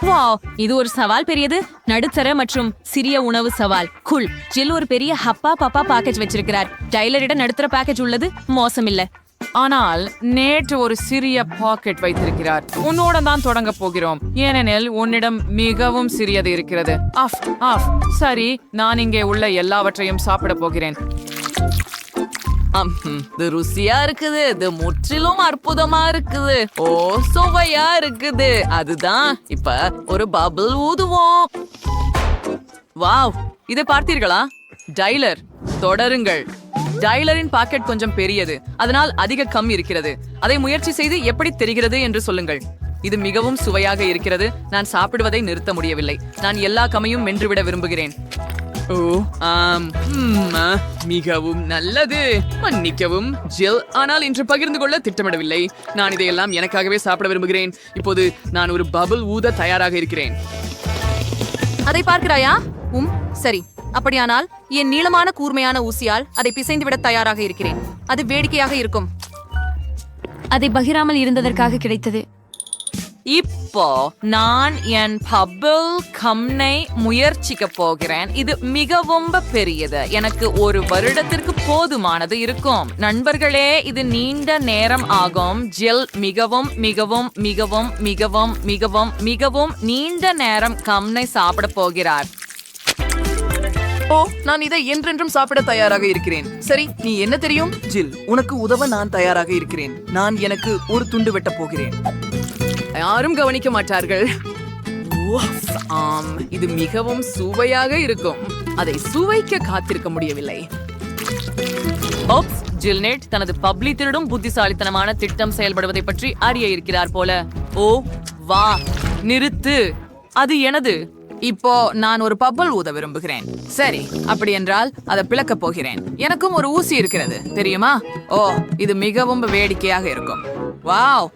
Wow, இது ஒரு சவால் பெரியது. நடுத்தர மற்றும் சிறிய உணவு சவால். குல். ஜில் ஒரு பெரிய ஹப்பா பப்பா பேக்கேஜ் வச்சிருக்கிறார். டைலரிடம் நடுத்தர பேக்கேஜ் உள்ளது. மோசமில்ல. ஆனால் நேற்று ஒரு சிறிய பாக்கெட் வைத்திருக்கிறார். உன்னோட தான் தொடங்க போகிறோம், ஏனெனில் உன்னிடம் மிகவும் சிறியது இருக்கிறது. Off off. சரி, நான் இங்கே உள்ள எல்லாவற்றையும் சாப்பிட போகிறேன். இது ருசியா இருக்குது. இது முற்றிலும் அற்புதமா இருக்குது. ஓ, சுவையா இருக்குது. அதுதான். இப்ப ஒரு பபிள் ஊதுவோம். வாவ், இதை பார்த்தீர்களா? டைலர், தொடருங்கள். டைலரின் பாக்கெட் கொஞ்சம் பெரியது, அதனால் அதிக கம் இருக்கிறது. அதை முயற்சி செய்து எப்படி தெரிகிறது என்று சொல்லுங்கள். இது மிகவும் சுவையாக இருக்கிறது. நான் சாப்பிடுவதை நிறுத்த முடியவில்லை. நான் எல்லா கம்மையும் மென்றுவிட விரும்புகிறேன். ஓ ஆம், மிகவும் நல்லது. மன்னிக்கவும் ஜில், ஆனால் இன்று பகிர்ந்து கொள்ள திட்டமிடவில்லை. நான் இதையெல்லாம் எனக்காகவே சாப்பிட விரும்புகிறேன். இப்போது நான் ஒரு பபிள் ஊத தயாராக இருக்கிறேன். அதை பார்க்கிறாயா? சரி. அப்படியானால் என் நீளமான கூர்மையான ஊசியால் அதை பிசைந்து விட தயாராக இருக்கிறேன். அது வேடிக்கையாக இருக்கும். அதை பகிராமல் இருந்ததற்காக கிடைத்தது. இப்போ நான் என் பபிள் கம்னை முயற்சிக்க போகிறேன். இது மிகவும் பெரியது. எனக்கு ஒரு வருடத்திற்கு போதுமானது இருக்கும். நண்பர்களே, இது நீண்ட நேரம் ஆகும். ஜில் மிகவும் மிகவும் மிகவும் மிகவும் மிகவும் மிகவும் நீண்ட நேரம் கம்னை சாப்பிட போகிறார். ஓ, நான் இதை என்றென்றும் சாப்பிட தயாராக இருக்கிறேன். சரி, நீ என்ன தெரியும்? ஜில், உனக்கு உதவ நான் தயாராக இருக்கிறேன். நான் எனக்கு ஒரு துண்டு வெட்ட போகிறேன். யாரும் கவனிக்க மாட்டார்கள். ஆம், இது மிகவும் சுவையாக இருக்கும். அதை சுவைக்க காத்திருக்க முடியவில்லை. ஓப்ஸ், ஜில்நெட் தனது பப்ளி திருடும் புத்திசாலித்தனமான திட்டம் செயல்படுவதை பற்றி அறிய இருக்கிறார் போல. ஓ வா, நிறுத்து. அது எனது. இப்போ நான் ஒரு பப்பல் ஊத விரும்புகிறேன். சரி, அப்படி என்றால் அதை பிளக்க போகிறேன். எனக்கும் ஒரு ஊசி இருக்கிறது, தெரியுமா? ஓ, இது மிகவும் வேடிக்கையாக இருக்கும். வாவ்,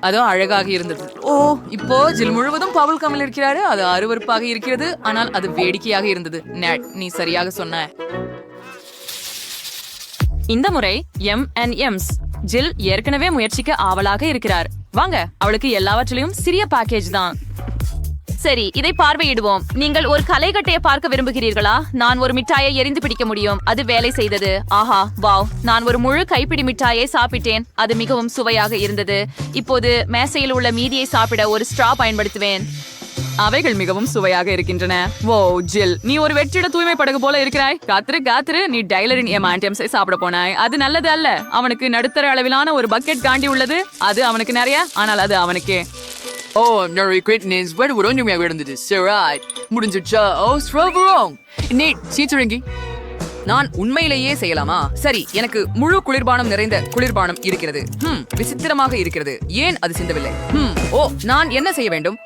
அதோ அழகாக இருந்தது. ஓ, இப்போ ஜில் முழுவதும் பபுள் கம்மில் இருக்கிறாரு. அது அருவருப்பாக இருக்கிறது, ஆனால் அது வேடிக்கையாக இருந்தது. நெட், நீ சரியாக சொன்ன. இந்த முறை M&M's. ஜில் ஏற்கனவே முயற்சிக்க ஆவலாக இருக்கிறார். வாங்க, அவளுக்கு எல்லாவற்றிலும் சிறிய பேக்கேஜ் தான். சரி, இதை பார்வையிடுவோம். நீங்கள் ஒரு கலைக்கட்டையை பார்க்க விரும்புகிறீர்களா? நான் ஒரு மிட்டாயை எரிந்து பிடிக்க முடியும். அது வேலை செய்தது. ஆஹா, வாவ், நான் ஒரு முழு கைப்பிடி மிட்டாயை சாப்பிட்டேன். அது மிகவும் சுவையாக இருந்தது. இப்போது மேசையில் உள்ள மீதியை சாப்பிட ஒரு ஸ்ட்ரா பயன்படுத்துவேன். அவைகள் மிகவும் சுவையாக இருக்கின்றன. ஓ ஜில், நீ ஒரு வெற்றிட தூய்மை படகு போல இருக்கிறாய். காத்திரு, நீ டைலரின் M&M's சாப்பிட போனாய். அது நல்லது அல்ல. அவனுக்கு நடுத்தர அளவிலான ஒரு பக்கெட் காண்டி உள்ளது. அது அவனுக்கு நிறைய, ஆனால் அது அவனுக்கே. ஓ, Merry Christmas. வேறு ஒரு ஒன்றுமையாக இருந்தது. சரி, முடிஞ்சிச்சா? ஓ, ஸ்ட்ராபெரி. நீ சீச்சரங்கி. நான் உண்மையிலேயே செய்யலாமா? சரி, எனக்கு முழு குளிர்பானம் நிறைந்த குளிர்பானம் இருக்கிறது. விசித்திரமாக இருக்கிறது. ஏன் அது சிந்தவில்லை? ஓ, நான் என்ன செய்ய வேண்டும்?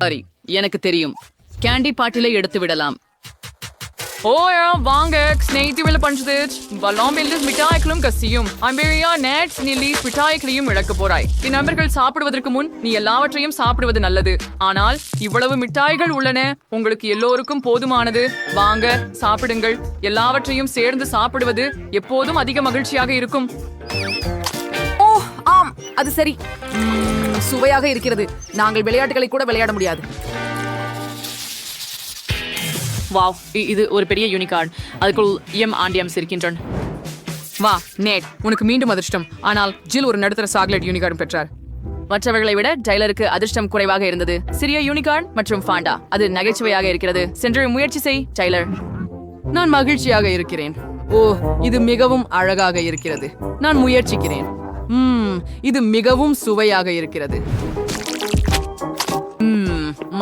சரி, எனக்கு தெரியும். கேண்டி பாட்டிலை எடுத்து விடலாம். ஓ வாங்க, ஸ்நேகிதிகளை பஞ்சது வல்லாம் எல்லிஸ் மிட்டாய்களும் கசியும். அம்பேரியா நேட்ஸ் நில்லீஸ் மிட்டாய்களையும் இழக்க போறாய். என் நண்பர்கள் சாப்பிடுவதற்கு முன் நீ எல்லாவற்றையும் சாப்பிடுவது நல்லது. ஆனால் இவ்வளவு மிட்டாய்கள் உள்ளன. உங்களுக்கு எல்லோருக்கும் போதுமானது. வாங்க, சாப்பிடுங்கள். எல்லாவற்றையும் சேர்ந்து சாப்பிடுவது எப்போதும் அதிக மகிழ்ச்சியாக இருக்கும். ஓ ஆம், அது சரி. சுவையாக இருக்கிறது. நாங்கள் விளையாட்டுகளை கூட விளையாட முடியாது. வாவ், இது ஒரு பெரிய யூனிகார்ன். அதுக்குள் M&M's இருக்கின்றன. வா நேட், உனக்கு மீண்டும் அதிர்ஷ்டம். ஆனால் ஜில் ஒரு நடுத்தர சாக்லேட் யூனிகார்ன் பெற்றார். மற்றவர்களை விட டைலருக்கு அதிர்ஷ்டம் குறைவாக இருந்தது. சிறிய யூனிகார்ன் மற்றும் ஃபாண்டா. அது நகைச்சுவையாக இருக்கிறது. சென்று முயற்சி செய் டைலர். நான் மகிழ்ச்சியாக இருக்கிறேன். ஓ, இது மிகவும் அழகாக இருக்கிறது. நான் முயற்சிக்கிறேன். இது மிகவும் சுவையாக இருக்கிறது.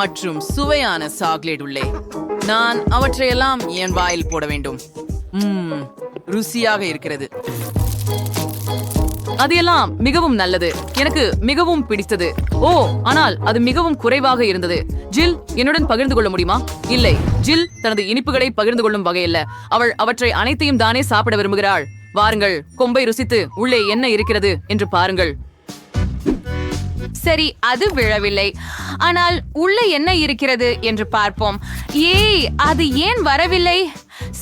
மற்றும் சுவையான சாக்லேட் உள்ளே. நான் அவற்றையெல்லாம் என் வாயில் போட வேண்டும். ருசியாக இருக்கிறது. அது எல்லாம் மிகவும் நல்லது. எனக்கு மிகவும் பிடித்தது. ஓ, ஆனால் அது மிகவும் குறைவாக இருந்தது. ஜில், என்னுடன் பகிர்ந்து கொள்ள முடியுமா? இல்லை, ஜில் தனது இனிப்புகளை பகிர்ந்து கொள்ளும் வகையில்ல. அவள் அவற்றை அனைத்தையும் தானே சாப்பிட விரும்புகிறாள். வாருங்கள், கொம்பை ருசித்து உள்ளே என்ன இருக்கிறது என்று பாருங்கள். சரி, அது விழவில்லை. ஆனால் உள்ள என்ன இருக்கிறது என்று பார்ப்போம். ஏய், அது ஏன் வரவில்லை?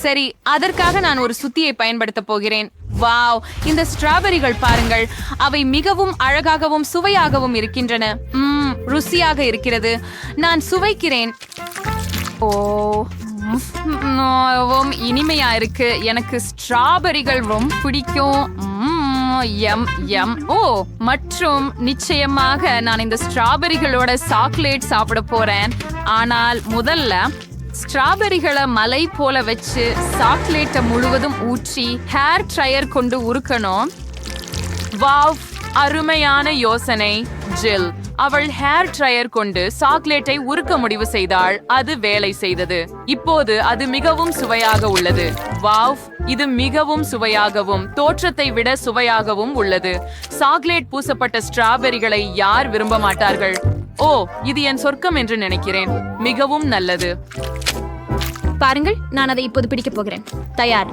சரி, அதற்காக நான் ஒரு சுத்தியை பயன்படுத்த போகிறேன். வாவ், இந்த ஸ்ட்ராபெரிகள் பாருங்கள், அவை மிகவும் அழகாகவும் சுவையாகவும் இருக்கின்றன. ருசியாக இருக்கிறது. நான் சுவைக்கிறேன். ஓ, இனிமையா இருக்கு. எனக்கு ஸ்ட்ராபெரிகள் ரொம்ப பிடிக்கும். M M. ஓ, மற்றும் நிச்சயமாக நான் இந்த ஸ்ட்ராபெரிகளோட சாக்லேட் சாப்பிட போறேன். ஆனால் முதல்ல ஸ்ட்ராபெரிகளை மலை போல வச்சு சாக்லேட்டை முழுவதும் ஊற்றி ஹேர் ட்ரையர் கொண்டு உருக்கணும். வாவ், அருமையான யோசனை. ஜில் அவள் ஹேர் ட்ரையர் கொண்டு சாக்லேட்டை உருக்க முடிவு செய்தாள். அது வேலை செய்தது. இப்போது அது மிகவும் சுவையாக உள்ளது. வாவ், இது மிகவும் சுவையாகவும் தோற்றத்தை விட சுவையாகவும் உள்ளது. சாக்லேட் பூசப்பட்ட ஸ்ட்ராபெரிகளை யார் விரும்ப மாட்டார்கள்? ஓ, இது என் சொர்க்கம் என்று நினைக்கிறேன். மிகவும் நல்லது. பாருங்கள், நான் அதை இப்போது பிடிக்கப் போகிறேன். தயார்.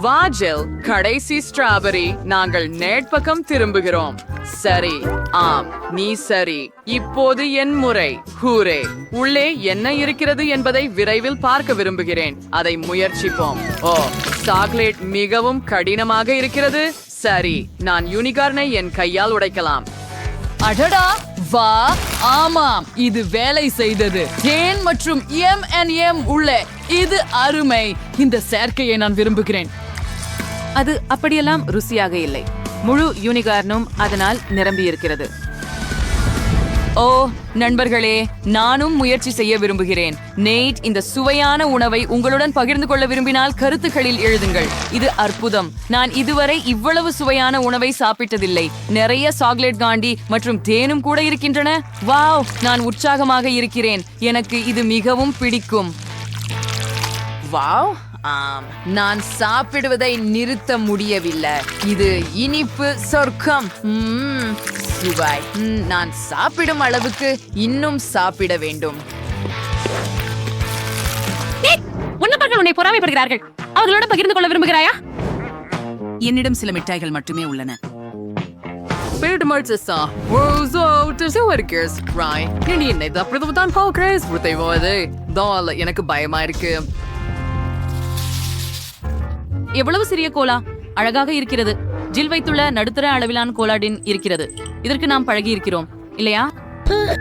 வா ஜில், கடைசி ஸ்ட்ராபெரி. நாங்கள் நேட்பக்கம் திரும்புகிறோம். சரி, ஆம், நீ சரி. இப்போது என் முறை. ஹூரே! உள்ளே என்ன இருக்கிறது என்பதை விரைவில் பார்க்க விரும்புகிறேன். அதை முயற்சிப்போம். ஓ, சாக்லேட் மிகவும் கடினமாக இருக்கிறது. சரி, நான் யூனிகார்னை என் கையால் உடைக்கலாம். அடடா, வா, ஆமாம், இது வேலை செய்தது. தேன் மற்றும் M&M உள்ளே. இது அருமை. இந்த சேர்க்கையை நான் விரும்புகிறேன். அது அப்படியெல்லாம் ருசியாக இல்லை. முழு யூனிகார்னும் அதனால் நிரம்பி இருக்கிறது. ஓ நண்பர்களே, நானும் முயற்சி செய்ய விரும்புகிறேன். நேட் இந்த சுவையான உணவை உங்களுடன் பகிர்ந்து கொள்ள விரும்பினால் கருத்துக்களில் எழுதுங்கள். இது அற்புதம். நான் இதுவரை இவ்வளவு சுவையான உணவை சாப்பிட்டதில்லை. நிறைய சாக்லேட் காண்டி மற்றும் தேனும் கூட இருக்கின்றன. வாவ், நான் உற்சாகமாக இருக்கிறேன். எனக்கு இது மிகவும் பிடிக்கும். வாவ், ஆம், நான் சாப்பிடுவதை நிறுத்த முடியவில்லை. இது இனிப்பு சொர்க்கம். சுவை. நான் சாப்பிடும் அளவுக்கு இன்னும் சாப்பிட வேண்டும். உன்னவர்கள் உன்னை பொறாமைப்படுகிறார்கள். அவர்களோட பகிர்ந்து கொள்ள விரும்புகிறாயா? என்னிடம் சில மிட்டாய்கள் மட்டுமே உள்ளன. எனக்கு பயமா இருக்கு. எவ்வளவு சிறிய கோலா, அழகாக இருக்கிறது. ஜில் வைத்துள்ள நடுத்தர அளவிலான கோலாடின் இருக்கிறது. இதற்கு நாம் பழகி இருக்கிறோம் இல்லையா?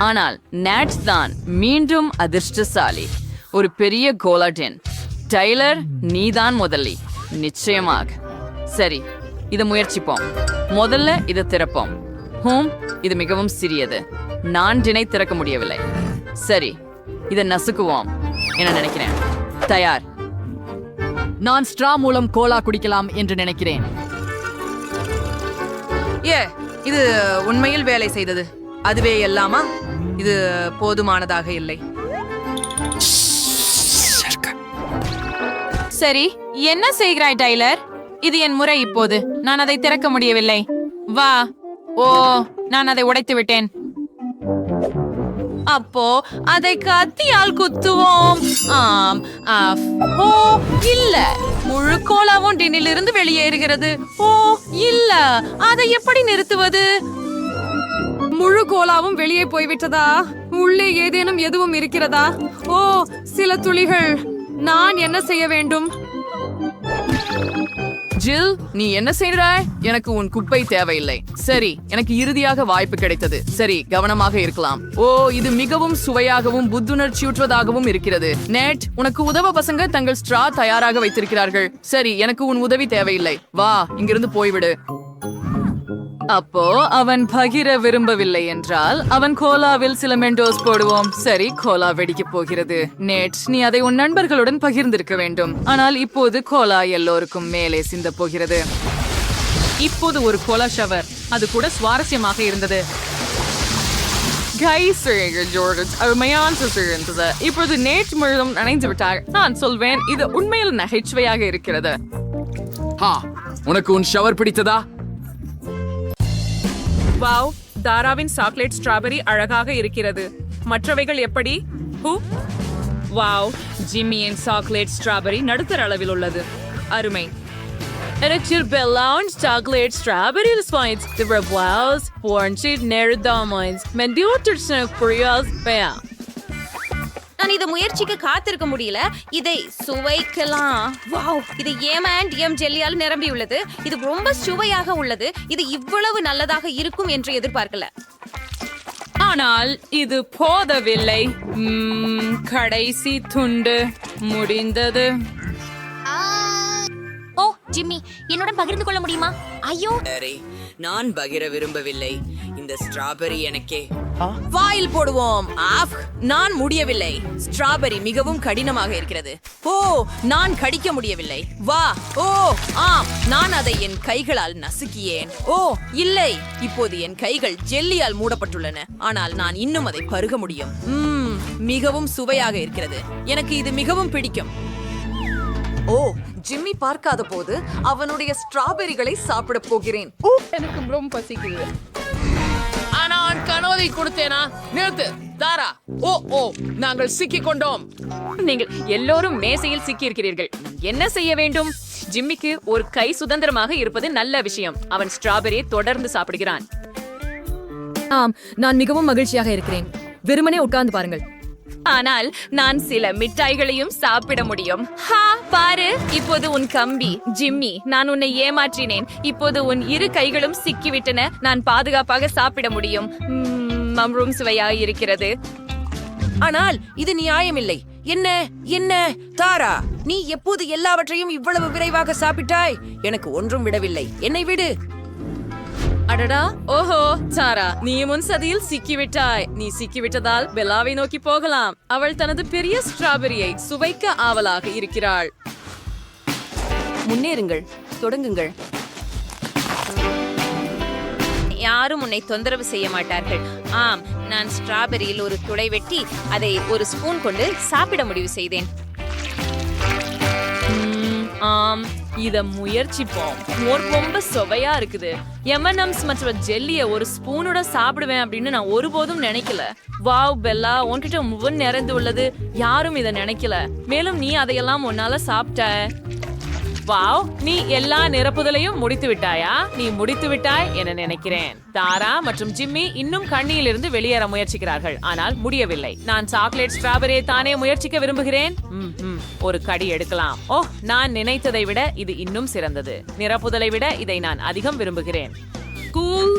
ஆனால் நேட்ஸ் தான் மீண்டும் அதிர்ஷ்டசாலி. ஒரு பெரிய கோலாடின். டைலர், நீதான் முதலி. நிச்சயமாக. சரி, இதை முயற்சிப்போம். முதல்ல இதை திறப்போம். இது மிகவும் சிறியது. நான் டினை திறக்க முடியவில்லை. சரி, இதை நசுக்குவோம் என்ன நினைக்கிறேன். தயார். நான் ஸ்ட்ரா மூலம் கோலா குடிக்கலாம் என்று நினைக்கிறேன். இது உண்மையில் வேலை செய்தது. அதுவே எல்லாமா? இது போதுமானதாக இல்லை. சரி, என்ன செய்கிறாய் டைலர்? இது என் முறை இப்போது. நான் அதை திறக்க முடியவில்லை. வா. ஓ, நான் அதை உடைத்து விட்டேன். அப்போ அதை கத்தியால் குத்துவோம். ஆம். ஓ இல்ல, முழு கோலாவும் டின்னிலிருந்து வெளியேறுகிறது. ஓ இல்ல, அதை எப்படி நிறுத்துவது? முழு கோலாவும் வெளியே போய்விட்டதா? உள்ளே ஏதேனும் எதுவும் இருக்கிறதா? ஓ, சில துளிகள். நான் என்ன செய்ய வேண்டும்? ஜில், நீ என்ன செய்கிறாய்? எனக்கு உன் குப்பை தேவையில்லை. சரி, எனக்கு இறுதியாக வாய்ப்பு கிடைத்தது. சரி, கவனமாக இருக்கலாம். ஓ, இது மிகவும் சுவையாகவும் புத்துணர்ச்சியூற்றுவதாகவும் இருக்கிறது. நேட், உனக்கு உதவ பசங்க தங்கள் ஸ்ட்ரா தயாராக வைத்திருக்கிறார்கள். சரி, எனக்கு உன் உதவி தேவையில்லை. வா, இங்கிருந்து போய்விடு. அப்போ அவன் பகிர விரும்பவில்லை என்றால் அவன் கோலாவில் சில மெண்டோஸ் போடுவோம். சரி, கோலா வெடிக்க போகிறது. நேட், நீ அதை உன் நண்பர்களுடன் பகிர்ந்திருக்க வேண்டும். ஆனால் இப்போது கோலா எல்லோருக்கும் மேலே சிந்த போகிறது. இப்போது ஒரு கோலா ஷவர். அது கூட சுவாரஸ்யமாக இருந்தது. இப்போது நேட் முழுதும் நனைந்து விட்டார். நான் சொல்வேன், இது உண்மையில் நகைச்சுவையாக இருக்கிறது. உனக்கு உன் ஷவர் பிடித்ததா? வாவ், தாராவின் சாக்லேட் ஸ்ட்ராபெரி அழகாக இருக்கிறது. மற்றவைகள் எப்படி? வாவ், ஜிம்மியின் சாக்லேட் ஸ்ட்ராபெரி நடுத்தர அளவில் உள்ளது. அருமை. சாக்லேட் ஸ்ட்ராபெரி நான் இதை முயற்சிக்க காத்திருக்க முடியல. இதை சுவைக்கலாம். வாவ், இது M&M ஜெல்லியால் நிரம்பியுள்ளது. இது ரொம்ப சுவையாக உள்ளது. இது இவ்வளவு நல்லதாக இருக்கும் என்று எதிர்பார்க்கல. ஆனால் இது போதவில்லை. கடைசி துண்டு முடிந்தது. ஓ ஜிம்மி, என்னுடன் பகிர்ந்து கொள்ள முடியுமா? ஐயோ, சரி, நான் பகிர விரும்பவில்லை. இந்த ஸ்ட்ராபெரி எனக்கே. வாயில் போடுவோம். ஆஃப், நான் முடியவில்லை. ஸ்ட்ராபெரி மிகவும் கடினமாக இருக்கிறது. ஓ, நான் கடிக்க முடியவில்லை. வா, ஓ ஆம், நான் அதை என் கைகளால் நசுக்கியேன். ஓ இல்லை, இப்போது என் கைகள் ஜெல்லியால் மூடப்பட்டுள்ளன. ஆனால் நான் இன்னும் அதை பருக முடியும். மிகவும் சுவையாக இருக்கிறது. எனக்கு இது மிகவும் பிடிக்கும். ஓ, ஜிம்மி பார்க்காத போது அவனுடைய ஸ்ட்ராபெரிகளை சாப்பிட போகிறேன். எனக்கு ரொம்ப பசிக்குது. நான் கனோவை கொடுத்தேனா? நிறுத்து தாரா. ஓ நாங்கள் சிக்கிக் கொண்டோம். நீங்கள் எல்லோரும் மேசையில் சிக்கி இருக்கிறீர்கள். என்ன செய்ய வேண்டும்? ஜிம்மிக்கு ஒரு கை சுதந்திரமாக இருப்பது நல்ல விஷயம். அவன் ஸ்ட்ராபெரியை தொடர்ந்து சாப்பிடுகிறான். ஆம், நான் மிகவும் மகிழ்ச்சியாக இருக்கிறேன். வெறுமனே உட்கார்ந்து பாருங்கள். ஆனால் நான் சில மிட்டாய்களையும் சாப்பிட முடியும். ஹா, பாரு, இப்போது உன் கம்பி. ஜிம்மி, நான் உன்னை ஏமாற்றினேன். இப்போது உன் இரு கைகளும் சிக்கிவிட்டன. நான் பாதுகாப்பாக சாப்பிட முடியும். மம்ரூம் சுவையாக இருக்கிறது. ஆனால் இது நியாயமில்லை. என்ன தாரா, நீ எப்போது எல்லாவற்றையும் இவ்வளவு விரைவாக சாப்பிட்டாய்? எனக்கு ஒன்றும் விடவில்லை. என்னை விடு. அடடா, ஓஹோ சாரா, நீ முன் சதியில் சிக்கிவிட்டாய். நீ சிக்கிவிட்டதால் பெல்லாவை நோக்கி போகலாம். அவள் தனது பெரிய ஸ்ட்ராபெரியை சுவைக்க ஆவலாக இருக்கிறாள். முன்னேறுங்கள், தொடங்குங்கள். யாரும் உன்னை தொந்தரவு செய்ய மாட்டார்கள். ஆம், நான் ஸ்ட்ராபெரியில் ஒரு துளை வெட்டி அதை ஒரு ஸ்பூன் கொண்டு சாப்பிட முடிவு செய்தேன். ஆம், இத முயற்சிப்போம். ரொம்ப சுவையா இருக்குது. M&M's மற்றும் ஜெல்லிய ஒரு ஸ்பூனோட சாப்பிடுவேன் அப்படின்னு நான் ஒருபோதும் நினைக்கல. வாவ் பெல்லா, உன்கிட்ட முன் நிறைந்து உள்ளது. யாரும் இத நினைக்கல. மேலும் நீ அதையெல்லாம் உன்னால சாப்பிட்ட. வாவ், நீ எல்லா நிரப்புதலையும் முடித்து விட்டாயா? நீ முடித்து விட்டாய் என நினைக்கிறேன். தாரா மற்றும் ஜிம்மி இன்னும் கண்ணியிலிருந்து வெளியேற முயற்சிக்கிறார்கள். ஆனால் முடியவில்லை. நான் சாக்லேட் ஸ்ட்ராபெரியை தானே முயற்சிக்க விரும்புகிறேன். ஒரு கடி எடுக்கலாம். ஓ, நான் நினைத்ததை விட இது இன்னும் சிறந்தது. நிரப்புதலை விட இதை நான் அதிகம் விரும்புகிறேன். கூல்.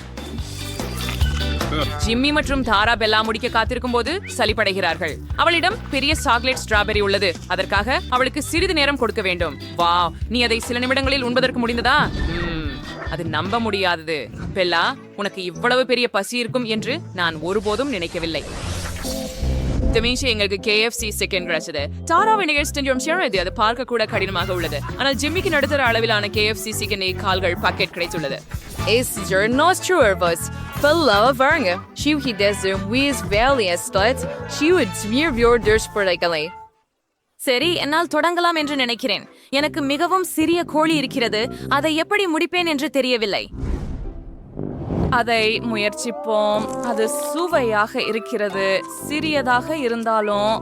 ஜிம்மி மற்றும் தாரா பெல்லா முடிக்க காத்திருக்கும் போது சலிப்படைகிறார்கள். அவளிடம் பெரிய சாக்லேட் ஸ்ட்ராபெரி உள்ளது. அதற்காக அவளுக்கு சிறிது நேரம் கொடுக்க வேண்டும். வாவ், நீ அதை சில நிமிடங்களில் உண்பதற்கு முடிந்ததா? அது நம்ப முடியாதது. பெல்லா, உனக்கு இவ்வளவு பெரிய பசி இருக்கும் என்று நான் ஒருபோதும் நினைக்கவில்லை. எங்களுக்கு KFC சிக்கன் கிடைச்சது. தாராவை நிகழ்ச்சி அது பார்க்க கூட கடினமாக உள்ளது. ஆனால் ஜிம்மிக்கு நடுத்தர அளவிலான KFC சிக்கனை கால்கள் பாக்கெட் கிடைத்துள்ளது. சரி, என்னால் தொடங்கலாம் என்று நினைக்கிறேன். எனக்கு மிகவும் சிறிய கோழி இருக்கிறது. அதை எப்படி முடிப்பேன் என்று தெரியவில்லை. அதை முயற்சிப்போம். அது சுவையாக இருக்கிறது. சிறியதாக இருந்தாலும்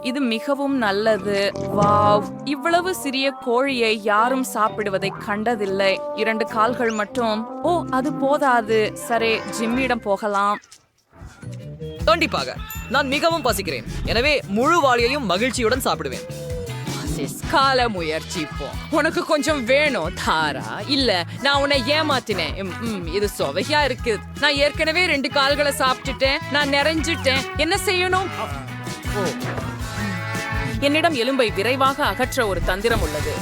இது மிகவும் நல்லது. வாவ், இவ்வளவு சிறிய கோழியை யாரும் சாப்பிடுவதை கண்டதில்லை. 2 கால்கள் மட்டும். ஓ, அது போதாது. சரி, ஜிம்மியிடம் போகலாம். கண்டிப்பாக, நான் மிகவும் பசிக்கிறேன். எனவே முழு வாளியையும் மகிழ்ச்சியுடன் சாப்பிடுவேன். கால முயற்சிப்போம். உனக்கு கொஞ்சம் வேணும் தாரா? இல்ல, நான் உன்னை ஏமாத்தினேன். இது சுவையா இருக்கு. நான் ஏற்கனவே 2 கால்களை சாப்பிட்டுட்டேன். நான் நிறைஞ்சிட்டேன். என்ன செய்யணும்? என்னிடம் எலும்பை விரைவாக அகற்ற ஒரு தந்திரம் உள்ளது.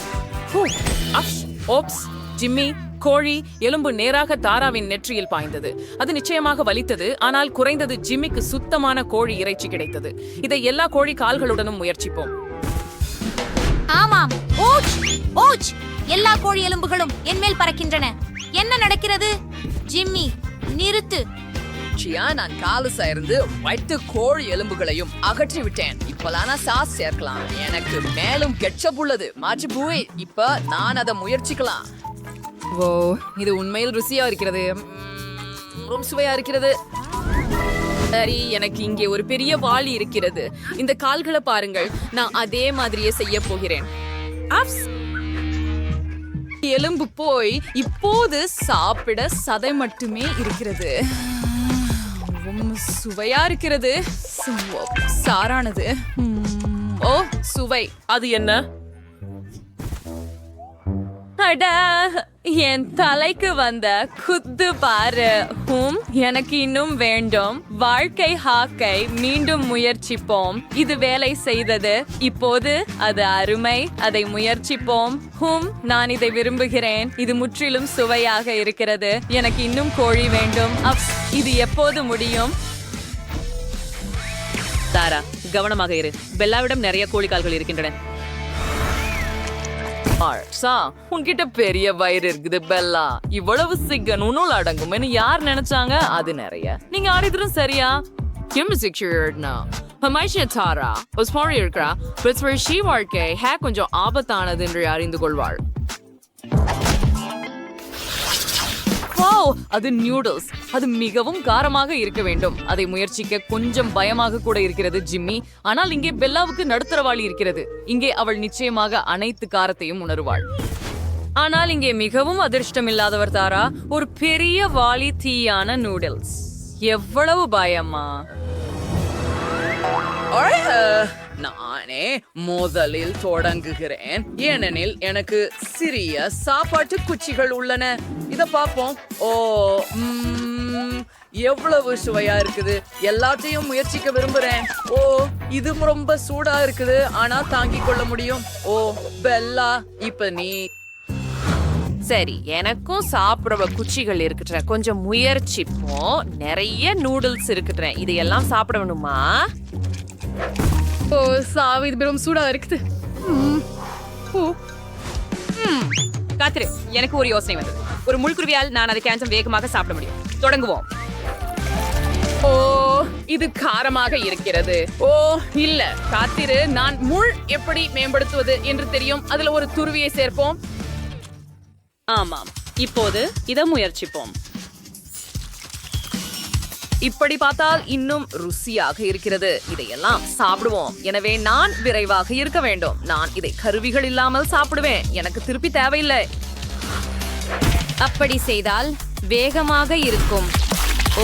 ஓப்ஸ், ஜிம்மி, கோழி எலும்பு நேராக தாராவின் நெற்றியில் பாய்ந்தது. அது நிச்சயமாக வலித்தது. ஆனால் குறைந்தது ஜிம்மிக்கு சுத்தமான கோழி இறைச்சி கிடைத்தது. இதை எல்லா கோழி கால்களுடனும் முயற்சிப்போம். ஆமாம், ஓச் ஓச், எல்லா கோழி எலும்புகளும் என் மேல் பறக்கின்றன. என்ன நடக்கிறது? ஜிம்மி, நிறுத்து. நான் காலுசா இருந்து வைத்து கோழி எலும்புகளையும் அகற்றி விட்டேன். இப்போலான சாஸ் சேர்க்கலாம். எனக்கு மேலும் கெட்சப் உள்ளது. மாற்றி பூய், இப்ப நான் அதை முயற்சிக்கலாம். ஓ, இது உண்மையில் ருசியா இருக்கிறது. ரொம்ப சுவையா இருக்கிறது. சரி, எனக்கு இங்கே ஒரு பெரிய வாளி இருக்கிறது. இந்த கால்களை பாருங்கள். நான் அதே மாதிரியே செய்ய போகிறேன். எலும்பு போய் இப்போது சாப்பிட சதை மட்டுமே இருக்கிறது. சுவையா இருக்கிறது. சாரானது. ஓ, சுவை. அது என்ன? அட, என் தலைக்கு வந்த குத்து பாரு. எனக்கு இன்னும் வேண்டும். வாழ்க்கை ஹாக்கை மீண்டும் முயற்சிப்போம். இது வேலை செய்தது. இப்போது அது அருமை. அதை முயற்சிப்போம். நான் இதை விரும்புகிறேன். இது முற்றிலும் சுவையாக இருக்கிறது. எனக்கு இன்னும் கோழி வேண்டும். இது எப்போது முடியும்? தாரா, கவனமாக இரு. பெல்லாவிடம் நிறைய கோழிக்கால்கள் இருக்கின்றன. உன்கிட்ட பெரிய வயிறு இருக்குது பெல்லா. இவ்வளவு சிக்கன் உன்னுள் அடங்கும்னு யார் நினைச்சாங்க? அது நிறைய. நீங்க ஆறிதரும் சரியா? தாரா இருக்கிறா. வாழ்க்கை கொஞ்சம் ஆபத்தானது என்று அறிந்து கொள்வாள். அது நியூடல்ஸ். அது மிகவும் காரமாக இருக்க வேண்டும். அதை முயற்சிக்க கொஞ்சம் பயமாக கூட இருக்கிறது ஜிம்மி. ஆனால் இங்கே பெல்லாவுக்கு நடுத்தரவாளி இருக்கிறது. இங்கே அவள் நிச்சயமாக அனைத்து காரத்தையும் உணருவாள். ஆனால் இங்கே மிகவும் அதிர்ஷ்டம் இல்லாதவர் தாரா. ஒரு பெரிய வாளி தீயான நூடுல்ஸ். எவ்வளவு பயமா! நானே முதலில் தொடங்குகிறேன், ஏனெனில் எனக்கு சிறிய சாப்பாட்டு குச்சிகள் உள்ளன. இத பாப்போம். ஓ, எவ்வளவு சுவையா இருக்குது. எல்லாத்தையும் முயற்சிக்க விரும்புறேன். ஓ, இது ரொம்ப சூடா இருக்குது, ஆனா தாங்கிக் கொள்ள முடியும். ஓ, பெல்லா, இப்ப நீ. சரி, எனக்கும் சாப்பிட குச்சிகள் இருக்குற. கொஞ்சம் முயற்சிப்போம். நிறைய நூடுல்ஸ் இருக்குற. இதையெல்லாம் சாப்பிட வேணுமா? ஓ, சாவு, இது வெறும் சூடா இருக்குது. காத்திரு, எனக்கு ஒரு யோசனை வந்தது. ஒரு முள்குருவியால் நான் அதை கேன்சல் வேகமாக சாப்பிட முடியும். தொடங்குவோம். ஓ, இது காரமாக இருக்கிறது. ஓ இல்ல, காத்திரு. நான் முள் எப்படி மேம்படுத்துவது என்று தெரியும். அதுல ஒரு துருவியை சேர்ப்போம். ஆமாம், இப்போது இதை முயற்சிப்போம். இப்படி பார்த்தால் இன்னும் ருசியாக இருக்கிறது. இதையெல்லாம் சாப்பிடுவோம். எனவே நான் விரைவாக இருக்க வேண்டும். நான் இதை கருவிகள் இல்லாமல் சாப்பிடுவேன். எனக்கு திருப்பி தேவையில்லை. அப்படி செய்தால் வேகமாக இருக்கும்.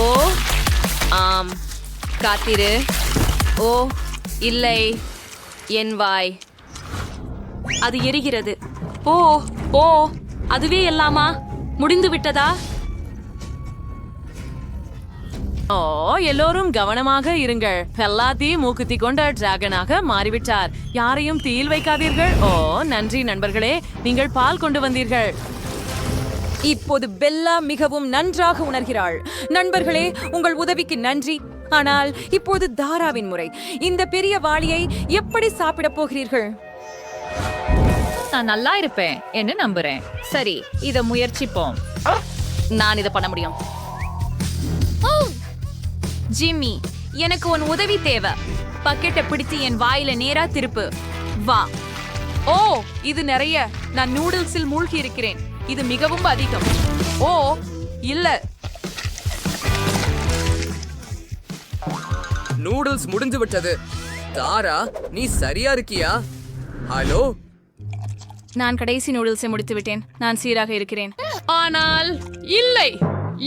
ஓ ஆம், காத்திரு. ஓ இல்லை, என் வாய். அது எரிகிறது. ஓ ஓ, அதுவே எல்லாமா? முடிந்து விட்டதா? ஓ, எல்லோரும் கவனமாக இருங்கள். பெல்லாதி மூக்குத்தி கொண்ட டிராகனாக மாறிவிட்டார். யாரையும் தீயில் வைக்காதீர்கள். ஓ, நன்றி நண்பர்களே, நீங்கள் பால் கொண்டு வந்தீர்கள். இப்போது பெல்லா மிகவும் நன்றாக உணர்கிறாள். நண்பர்களே, உங்கள் உதவிக்கு நன்றி. ஆனால் இப்போது தாராவின் முறை. இந்த பெரிய வாளியை எப்படி சாப்பிட போகிறீர்கள்? நான் நல்லா இருப்பேன் என்ன நம்புறேன். சரி, இத முயற்சிப்போம். நான் இதை பண்ண முடியும். ஜிம்மி, எனக்கு உன் உதவி தேவை. பக்கெட்டை பிடித்து என் வாயில நேரா திருப்பு. வா. ஓ, இது நிறைய. நான் நூடுல்ஸில் மூழ்கி இருக்கிறேன். இது மிகவும் அதிகம். ஓ இல்ல, நூடுல்ஸ் முடிஞ்சு விட்டது. தாரா, நீ சரியா இருக்கியா? ஹலோ, நான் கடைசி நூடுல்ஸை முடித்து விட்டேன். நான் சீராக இருக்கிறேன். ஆனால் இல்லை,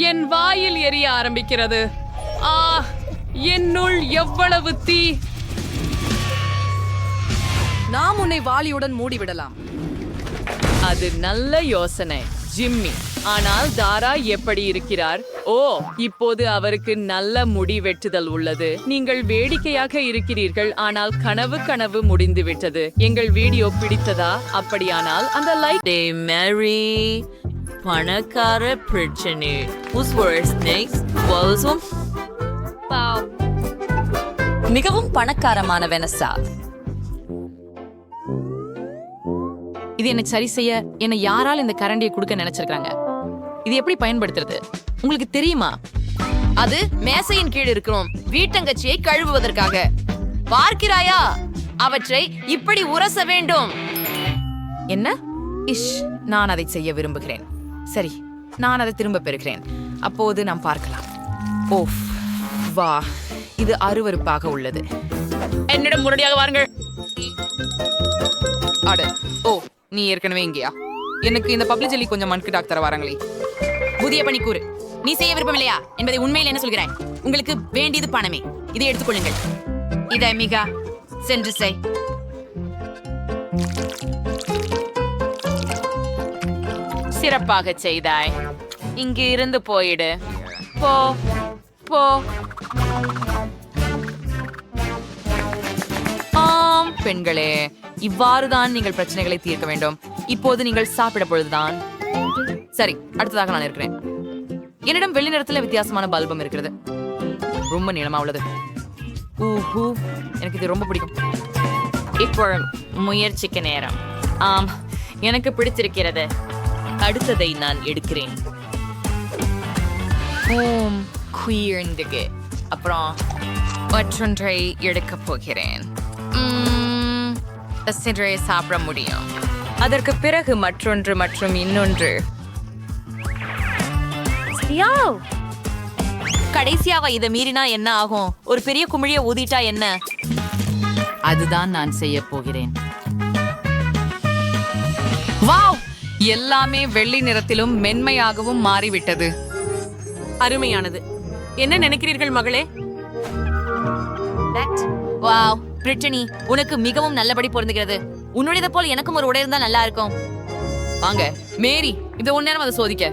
என் வாயில் எரிய ஆரம்பிக்கிறது. ஆ, என்னுள் எவ்வளவு தீ! நாம் உன்னை வாளியுடன் மூடிவிடலாம். அது நல்ல யோசனை ஜிம்மி. ஆனால் தாரா எப்படி இருக்கிறார்? ஓ, இப்போது அவருக்கு நல்ல முடி வெட்டுதல் உள்ளது. நீங்கள் வேடிக்கையாக இருக்கிறீர்கள், ஆனால் கனவு முடிந்து விட்டது. எங்கள் வீடியோ பிடித்ததா? அப்படியானால் அந்த லைக். மேரி, பணக்கார பிரச்சனை. மிகவும் பணக்காரமான வெனசா. இது என்ன சரி செய்ய என்ன யாரால் இந்த கரண்டியை கொடுக்க நினைச்சிருக்காங்க? இது எப்படி பயன்படுத்துறது உங்களுக்கு தெரியுமா? அது மேசையின் கீழ் இருக்கிறோம். வீட்டங்கச்சியை கழுவுவதற்காக. பார்க்கிறாயா? அவற்றை இப்படி உரச வேண்டும். என்ன? இஷ், நான் அதை செய்ய விரும்புகிறேன். சரி, நான் அதை திரும்ப பெறுகிறேன். அப்போது நாம் பார்க்கலாம். ஓஃப், வா, இது அருவருப்பாக உள்ளது. என்னிடம் முரடியாக வாருங்கள். அட, ஓ, நீ ஏற்கனவே இங்கேயா? எனக்கு இந்த பப்ளி ஜெல்லி கொஞ்சம் மண்கு டாக்டர் வராங்களே. புதிய பணி கூறு. நீ செய்ய விருப்பம் இல்லையா என்பதை உண்மையில் என்ன சொல்கிறாய்? உங்களுக்கு வேண்டியது பணமே. இதை எடுத்துக்கொள்ளுங்கள். இதை மிகா சென்று செய். சிறப்பாக செய்தாய். இங்கு இருந்து போயிடு. போ போ. ஆம் பெண்களே, இவ்வாறுதான் நீங்கள் பிரச்சனைகளை தீர்க்க வேண்டும். இப்போது நீங்கள் சாப்பிட பொழுதுதான். சரி, அடுத்ததாக நான் இருக்கிறேன். என்னிடம் வெள்ளி நிறத்துல வித்தியாசமான பல்பம் இருக்கிறது. ரொம்ப நீளமா உள்ளது. ஊஹூ, எனக்கு இது ரொம்ப பிடிக்கும். இப்போ முயற்சிக்க நேரம். ஆம், எனக்கு பிடித்திருக்கிறது. அடுத்ததை நான் எடுக்கிறேன். குயிர்ந்துக்கு அப்புறம் மற்றொன்றை எடுக்கப் போகிறேன். சின்றை சாப்பிட முடியும். அதற்கு பிறகு மற்றொன்று மற்றும் இன்னொன்று. கடைசியாக இதை மீறினா என்ன ஆகும்? ஒரு பெரிய குமிழிய ஊதிட்டா என்ன? அதுதான் நான் செய்ய போகிறேன். வாவ், எல்லாமே வெள்ளி நிறத்திலும் மென்மையாகவும் மாறிவிட்டது. அருமையானது. என்ன நினைக்கிறீர்கள் மகளே? வாவ், பிரிட்டனி, உனக்கு மிகவும் நல்லபடி பொருந்துகிறது. உன்னுடையது போல் எனக்கும் ஒரு உடை இருந்தா நல்லா இருக்கும். வாங்க மேரி, இந்த ஒரு நேரம் அதை சோதிக்க.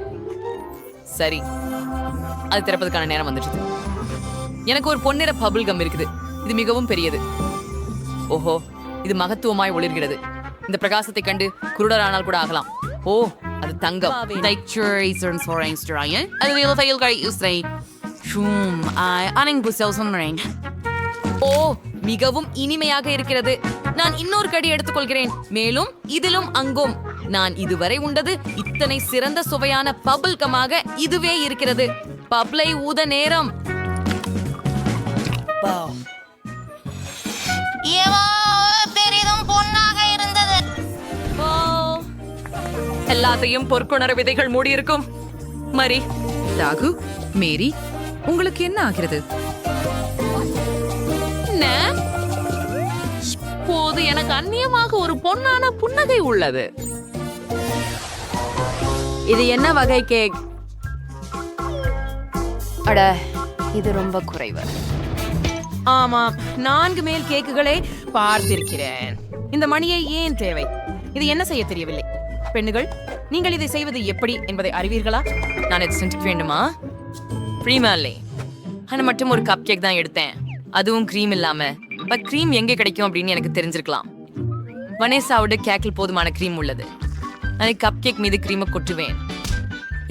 சரி, அது திறப்பதற்கான நேரம் வந்துடுது. எனக்கு ஒரு பொன்னிற பபிள் கம் இருக்குது. இது மிகவும் பெரியது. ஓஹோ, இது மகத்துவமாய் ஒளிர்கிறது. இந்த பிரகாசத்தை கண்டு குருடரானால் கூட ஆகலாம். ஓ, அது தங்கம். ஓ, மிகவும் இனிமையாக இருக்கிறது. நான் இன்னொரு கடி எடுத்துக்கொள்கிறேன். மேலும் இதிலும் அங்கும். நான் இதுவரை உண்டது இத்தனை சிறந்த சுவையான பபிள் கமாக இதுவே இருக்கிறது. பப்ளை ஊத நேரம். பெரிதும் பொன்னாக இருந்தது. எல்லாத்தையும் பொற்கொணர விதைகள் மூடி இருக்கும். மரி, தாகு, மேரி, உங்களுக்கு என்ன ஆகிறது? இப்போது எனக்கு அந்நியமாக ஒரு பொன்னான புன்னகை உள்ளது. இது என்ன வகை கேக்? அட, இது ரொம்ப குறைவு. ஆமாம், 4 மேல் கேக்குகளை பார்த்திருக்கிறேன். இந்த மணியை ஏன் தேவை? இது என்ன செய்ய தெரியவில்லை. பெண்ணுகள், நீங்கள் இதை செய்வது எப்படி என்பதை அறிவீர்களா? நான் இதை செஞ்சுக்க வேண்டுமா? பிரீமாலே, ஆனால் மட்டும் ஒரு கப் கேக் தான் எடுத்தேன். அதுவும் க்ரீம் இல்லாம. பட் க்ரீம் எங்கே கிடைக்கும் அப்படின்னு எனக்கு தெரிஞ்சிருக்கலாம். வனேசாவோட கேக்கில் போதுமான க்ரீம் உள்ளது. நான் கப் கேக் மீது க்ரீமை கொட்டுவேன்.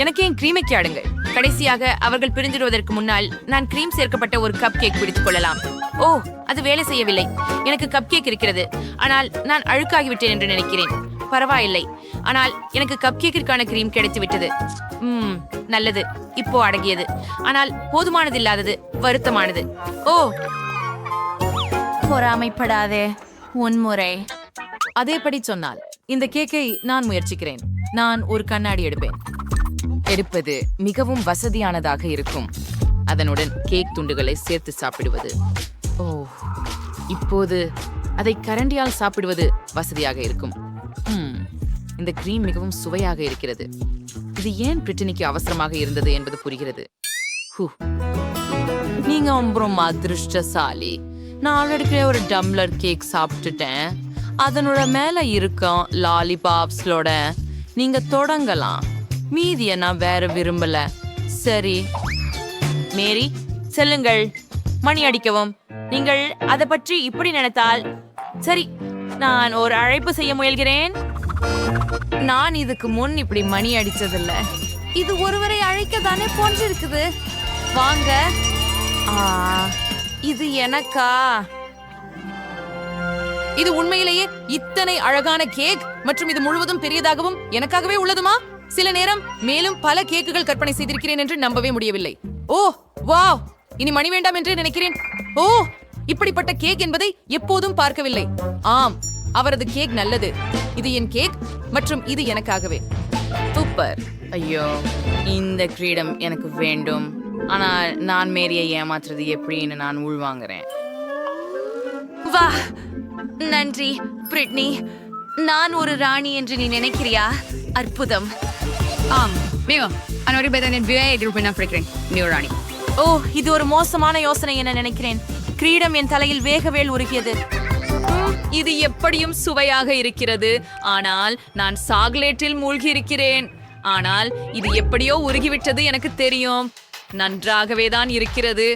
எனக்கு ஏன் க்ரீமை கேடுங்க. கடைசியாக அவர்கள் பிரிஞ்சிடுவதற்கு முன்னால் நான் கிரீம் சேர்க்கப்பட்ட ஒரு கப் கேக் பிடித்துக் கொள்ளலாம். ஓ, அது வேலை செய்யவில்லை. எனக்கு கப் கேக் இருக்கிறது, ஆனால் நான் அழுக்காகிவிட்டேன் என்று நினைக்கிறேன். பரவாயில்லை, ஆனால் எனக்கு கப் கேக்கிற்கான கிரீம் கிடைத்து விட்டது. நல்லது, இப்போ அடங்கியது. ஆனால் போதுமானது இல்லாதது வருத்தமானது. ஓ, பொறாமைப்படாதே. உன்முறை அதேபடி சொன்னால் இந்த கேக்கை நான் முயற்சிக்கிறேன். நான் ஒரு கண்ணாடி எடுப்பேன். எடுப்பது மிகவும் வசதியானதாக இருக்கும். அதனுடன் கேக் துண்டுகளை சேர்த்து சாப்பிடுவது. ஓ, இப்போது அதை கரண்டியால் சாப்பிடுவது வசதியாக இருக்கும். இந்த கிரீம் மிகவும் சுவையாக இருக்கிறது. இது ஏன் பிரிட்டனிக்கு அவசரமாக இருந்தது என்பது புரிகிறது. நீங்க ரொம்ப அதிருஷ்டசாலி. நான் ஆல்ரெடி ஒரு டம்ளர் கேக் சாப்பிட்டுட்டேன். அதனோட மேல இருக்கும் லாலிபாப்ஸ்லோட நீங்க தொடங்கலாம். மீதியை நான் வேற விரும்பல. சரி மேரி, செல்லுங்கள், மணி அடிக்கவும். நீங்கள் அதை பற்றி இப்படி நினைத்தால் சரி. நான் ஒரு அழைப்பு செய்ய முயல்கிறேன். நான் இதுக்கு முன் இப்படி மணி அடிச்சதில்ல. இது ஒருவரை அழைக்க தானே போன்றிருக்குது. வாங்க. இது எனக்கா? இது உண்மையிலேயே இத்தனை அழகான கேக் மற்றும் இது முழுவதும் பெரியதாகவும் எனக்காகவே உள்ளதுமா? சில நேரம் மேலும் பல கேக்குகள் கற்பனை செய்திருக்கிறேன் என்று நம்பவே முடியவில்லை. ஓ வாவ், இனி மணி வேண்டாம் என்று நினைக்கிறேன். ஓ, இப்படிப்பட்ட கேக் என்பதை எப்போதும் பார்க்கவில்லை. ஆம், அவரது கேக் நல்லது. இது என் கேக் மற்றும் இது எனக்காகவே. சூப்பர். ஐயோ, இந்த கிரீடம் எனக்கு வேண்டும். ஆனால் நான் மேரியை ஏமாற்றுறது எப்படின்னு நான் உள்வாங்குறேன். வா, நன்றி பிரிட்னி. நான் ஒரு ராணி என்று நீ நினைக்கிறியா? அற்புதம். ஆம், மிகவும் அனொரு பேதனின் விலை எதிர்ப்பு நான் பிடிக்கிறேன். நீ ஒரு ராணி. ஓ, இது ஒரு மோசமான யோசனை என நினைக்கிறேன். கிரீடம் என் தலையில் வேகவேல் உருகியது. இது எப்படியும் சுவையாக இருக்கிறது, ஆனால் நான் சாக்லேட்டில் மூழ்கி இருக்கிறேன். ஆனால் இது எப்படியோ உருகிவிட்டது எனக்கு தெரியும். நன்றாகவே தான் இருக்கிறது.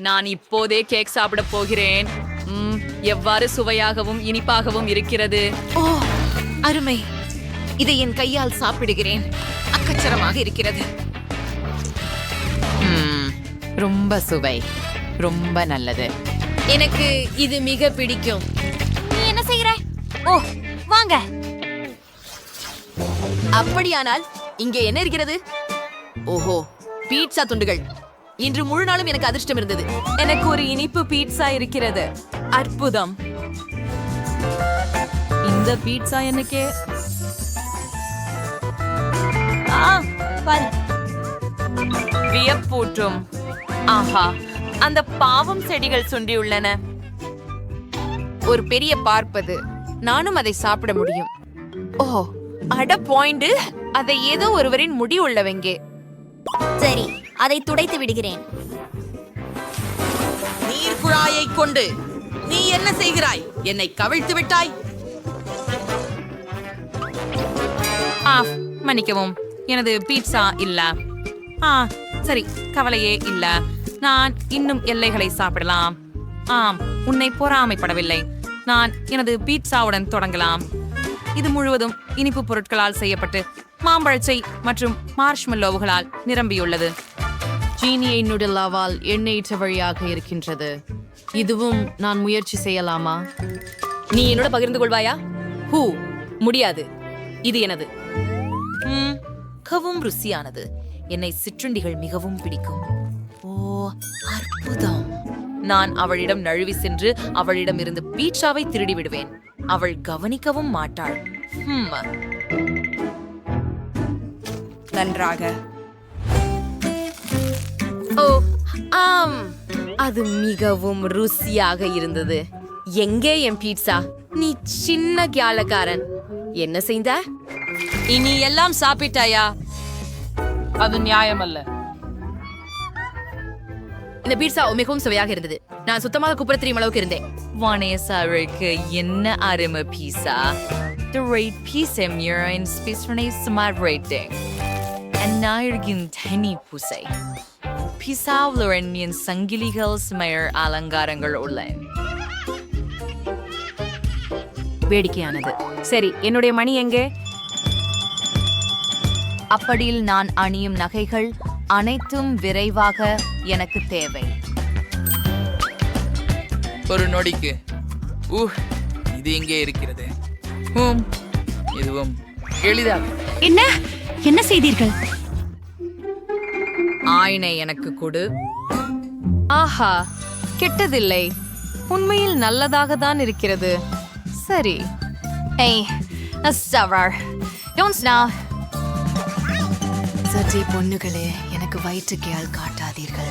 நான் இப்போதே கேக் சாப்பிட போகிறேன். எவ்வாறு சுவையாகவும் இனிப்பாகவும் இருக்கிறது. ஓ அருமை, இதை என் கையால் சாப்பிடுகிறேன். அக்கச்சரமாக இருக்கிறது. ரொம்ப சுவை, ரொம்ப நல்லது. எனக்கு இது மிக பிடிக்கும். நீ என்ன செய்கிறாய்? ஓ வாங்க. அப்படியானால் இங்கே என்ன இருக்கிறது? ஓஹோ, பீட்சா துண்டுகள். இன்று முழு நாளும் எனக்கு அதிர்ஷ்டம் இருந்தது. எனக்கு ஒரு இனிப்பு பீட்சா இருக்கிறது. அற்புதம். இந்த பீட்சா எனக்கே வியப்பூட்டும். ஆஹா, அந்த பாவம் செடிகள் சுண்டியுள்ளன. ஒரு பெரிய பார்ப்பது, நானும் அதை சாப்பிட முடியும். ஓ அட பாயிண்ட், அதை ஏதோ ஒருவரின் முடி உள்ளவங்கே. சரி, அதை துடைத்து விடுகிறேன். நீர் குழாயை கொண்டு நீ என்ன செய்கிறாய்? என்னை கவிழ்த்து விட்டாய். மன்னிக்கவும், எனது பீட்சா இல்ல. சரி, கவலையே இல்ல. நான் இன்னும் எல்லைகளை சாப்பிடலாம். ஆம், உன்னை பொறாமைப்படவில்லை. நான் எனது பீட்சாவுடன் தொடங்கலாம். இது முழுவதும் இனிப்பு பொருட்களால் செய்யப்பட்டு மாம்பழச்சை மற்றும் மார்ஷ்மெல்லோவுகளால் நிரம்பியுள்ளது. சீனியை நுடலாவால் எண்ணெயிற்ற வழியாக இருக்கின்றது. இதுவும் நான் முயற்சி செய்யலாமா? நீ என்னோட பகிர்ந்து கொள்வாயா? ஹூ, முடியாது. இது எனது. மிகவும் ருசியானது. என்னை சிற்றுண்டிகள் மிகவும் பிடிக்கும். ஓ அற்புதம். நான் அவளிடம் நழுவி சென்று அவளிடம் இருந்து பீட்சாவை திருடி விடுவேன். அவள் கவனிக்கவும் மாட்டாள். நன்றாக. ஓ ஆம், அது மிகவும் ருசியாக இருந்தது. எங்கே என் பீட்சா? நீ சின்ன கியாலக்காரன், என்ன செய்த? இனி எல்லாம் சாப்பிட்டாயா? அது நியாயமல்ல. இந்த பீட்சா மிகவும் சுவையாக இருந்தது. நான் சுத்தமாக குப்புற தெரியும் அளவுக்கு இருந்தேன். வானேசாருக்கு என்ன அருமை பீஸா. The rate pizza in space for a smart rating. And now you're getting tiny pussy. Pizza Lorenian சங்கிலிகள் ஸ்மயர் அலங்காரங்கள் உள்ளன. வேடிக்கையானது. சரி, என்னுடைய மணி எங்கே? அப்படியில் நான் அணியும் நகைகள் அனைத்தும் விரைவாக எனக்கு தேவை. ஒரு நொடிக்கு. இது இங்கே இருக்கிறது. இதுவும் எளிதாக. என்ன செய்தீர்கள்? ஆயினை எனக்கு கொடு. ஆஹா, கெட்டதில்லை. உண்மையில் நல்லதாக தான் இருக்கிறது. சரி. சற்றே பொண்ணுகளே, எனக்கு வயிற்றுக்கையால் காட்டாதீர்கள்.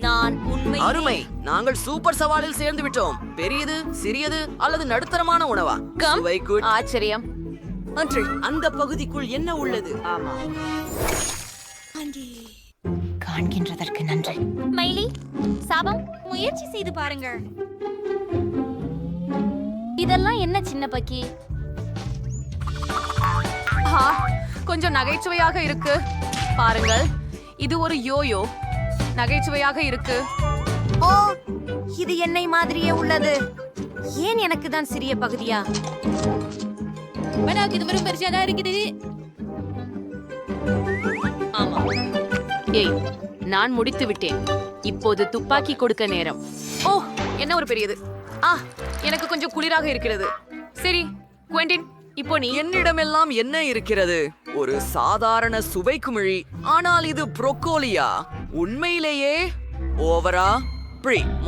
நான் உண்மை. அருமை, நாங்கள் சூப்பர் சவாலில் சேர்ந்து விட்டோம். பெரியது, சிறியது அல்லது நடுத்தரமான உணவா? சுவை good. ஆச்சரியம். அன்று அந்த பகுதிக்குள் என்ன உள்ளது? ஆமா, காண்கின்றதற்கு நன்றி. மைலி, சாபம், முயற்சி செய்து பாருங்கள். இதெல்லாம் என்ன சின்ன பக்கி? கொஞ்சம் நகைச்சுவையாக இருக்கு. பாருங்கள், இது ஒரு யோயோ. நகைச்சுவையாக இருக்கு. ஓ, இது என்னை மாதிரியே உள்ளது. ஏன் எனக்கு தான் சிறிய பகுதியா? இது வெறும் பெருசாதான் இருக்குது. ஆமா. ஏய், நான் முடித்து விட்டேன். இப்போது துப்பாக்கி கொடுக்க நேரம். ஓ, என்ன ஒரு பெரியது. எனக்கு கொஞ்சம் குளிராக இருக்கிறது. சரி, குவெண்டின், இப்போ நீ. என்னிடமெல்லாம் என்ன இருக்கிறது? ஒரு சாதாரண சுவை குமிழி. ஆனால் இது புரோக்கோலியா? உண்மையிலேயே ஓவரா?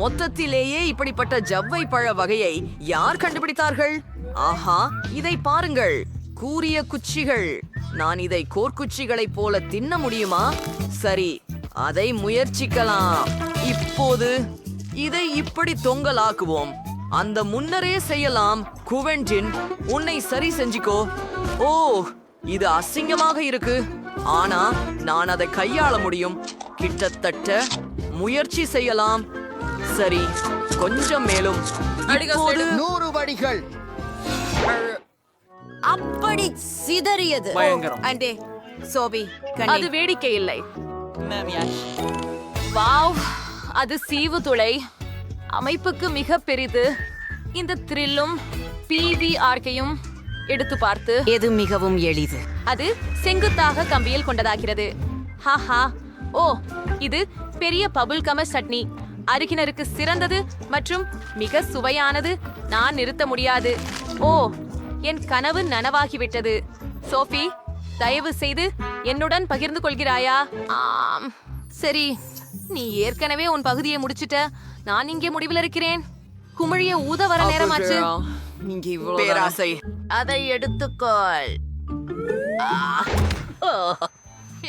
மொத்தத்திலேயே இப்படிப்பட்ட ஜவ்வை பழ வகையை யார் கண்டுபிடித்தார்கள்? ஆஹா, இதை பாருங்கள். கூரிய குச்சிகள். நான் இதை கோர்க்குச்சிகளைப் போல தின்ன முடியுமா? சரி, அதை முயற்சிக்கலாம். இப்போது இதை இப்படி தொங்கலாக்குவோம். அந்த முன்னரே செய்யலாம். குவெண்டின், உன்னை சரி செஞ்சிக்கோ. ஓ, இது அசிங்கமாக இருக்கு. ஆனா நான் அதை கையாள முடியும். கிட்டத்தட்ட முயற்சி செய்யலாம். சரி, கொஞ்சம் மேலும். இப்போது 100 படிகள். அப்படி சிதறியது. பயங்கரம். அண்டே சோபி அது வேடிக்கை இல்லை. வாவ், அது சீவு துளை. அமைப்புக்கு மிக பெரிது. இந்த த்ரில்லும் PVRக்கையும் எடுத்து பார்த்து எது மிகவும் எளிது. அது செங்குத்தாக கம்பியில் கொண்டதாகிறது. ஹாஹா, ஓ, இது பெரிய பபுள் கம சட்னி. அருகினருக்கு சிறந்தது மற்றும் மிக சுவையானது. நான் நிறுத்த முடியாது. ஓ, என் கனவு நனவாகிவிட்டது. சோஃபி, தயவு செய்து என்னுடன் பகிர்ந்து கொள்கிறாயா? ஆம், சரி, நீ ஏற்கனவே உன் பகுதியை முடிச்சிட்ட. நான் இங்கே முடிவில் இருக்கிறேன். குமிழிய ஊத வர நேரமாச்சு. இங்க இவ்வளவு பேராசை. அதை எடுத்துக்கொள். ஓ,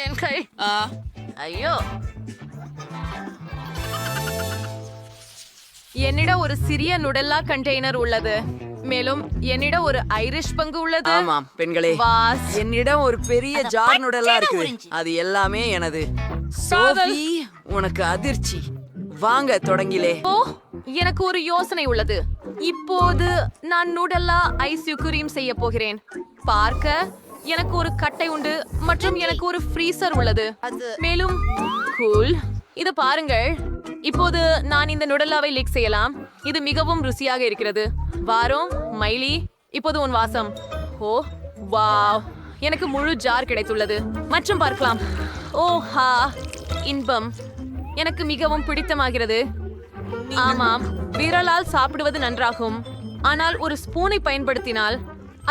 என் கை. ஐயோ, என்னிடம் ஒரு சிறிய நுடல்லா கண்டெய்னர் உள்ளது. மேலும் என்னிடம் ஒரு ஐரிஷ் பங்கு உள்ளது. ஆமாம் பெண்களே, வாஸ். என்னிடம் ஒரு பெரிய ஜார் நுடலா இருக்கு. அது எல்லாமே எனது. சோஃபி, உனக்கு அதிர்ச்சி. வாங்க தொடங்கிலே. ஓ, எனக்கு ஒரு யோசனை உள்ளது. இப்போது நான் நூடல்லா ஐஸ் யுக்குரீம் செய்ய போகிறேன். பார்க்க எனக்கு ஒரு கட்டை உண்டு மற்றும் எனக்கு ஒரு ஃப்ரீசர் உள்ளது. மேலும் கூல், இது பாருங்கள். இப்போது நான் இந்த நுடல்லாவை லீக் செய்யலாம். இது மிகவும் ருசியாக இருக்கிறது. வாரோம் மைலி, இப்போது உன் வாசம். ஓ வாவ், எனக்கு முழு ஜார் கிடைத்துள்ளது. மற்றும் பார்க்கலாம். ஓஹா, இன்பம். எனக்கு மிகவும் பிடித்தமாகிறது. ஆமாம், விரலால் சாப்பிடுவது நன்றாகும். ஆனால் ஒரு ஸ்பூனை பயன்படுத்தினால்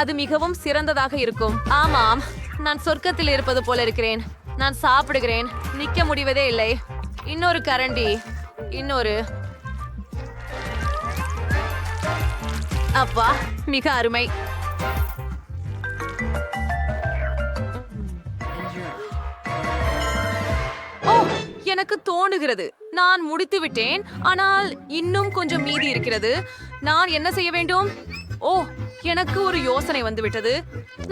அது மிகவும் சிறந்ததாக இருக்கும். ஆமாம், நான் சொர்க்கத்தில் இருப்பது போல இருக்கிறேன். நான் சாப்பிடுகிறேன், நிக்க முடிவதே இல்லை. இன்னொரு கரண்டி, இன்னொரு. அப்பா, மிக அருமை. ஓ, எனக்கு தோணுகிறது நான் முடித்து விட்டேன். ஆனால் இன்னும் கொஞ்சம் மீதி இருக்கிறது. நான் என்ன செய்ய வேண்டும்? ஓ, எனக்கு ஒரு யோசனை வந்துவிட்டது.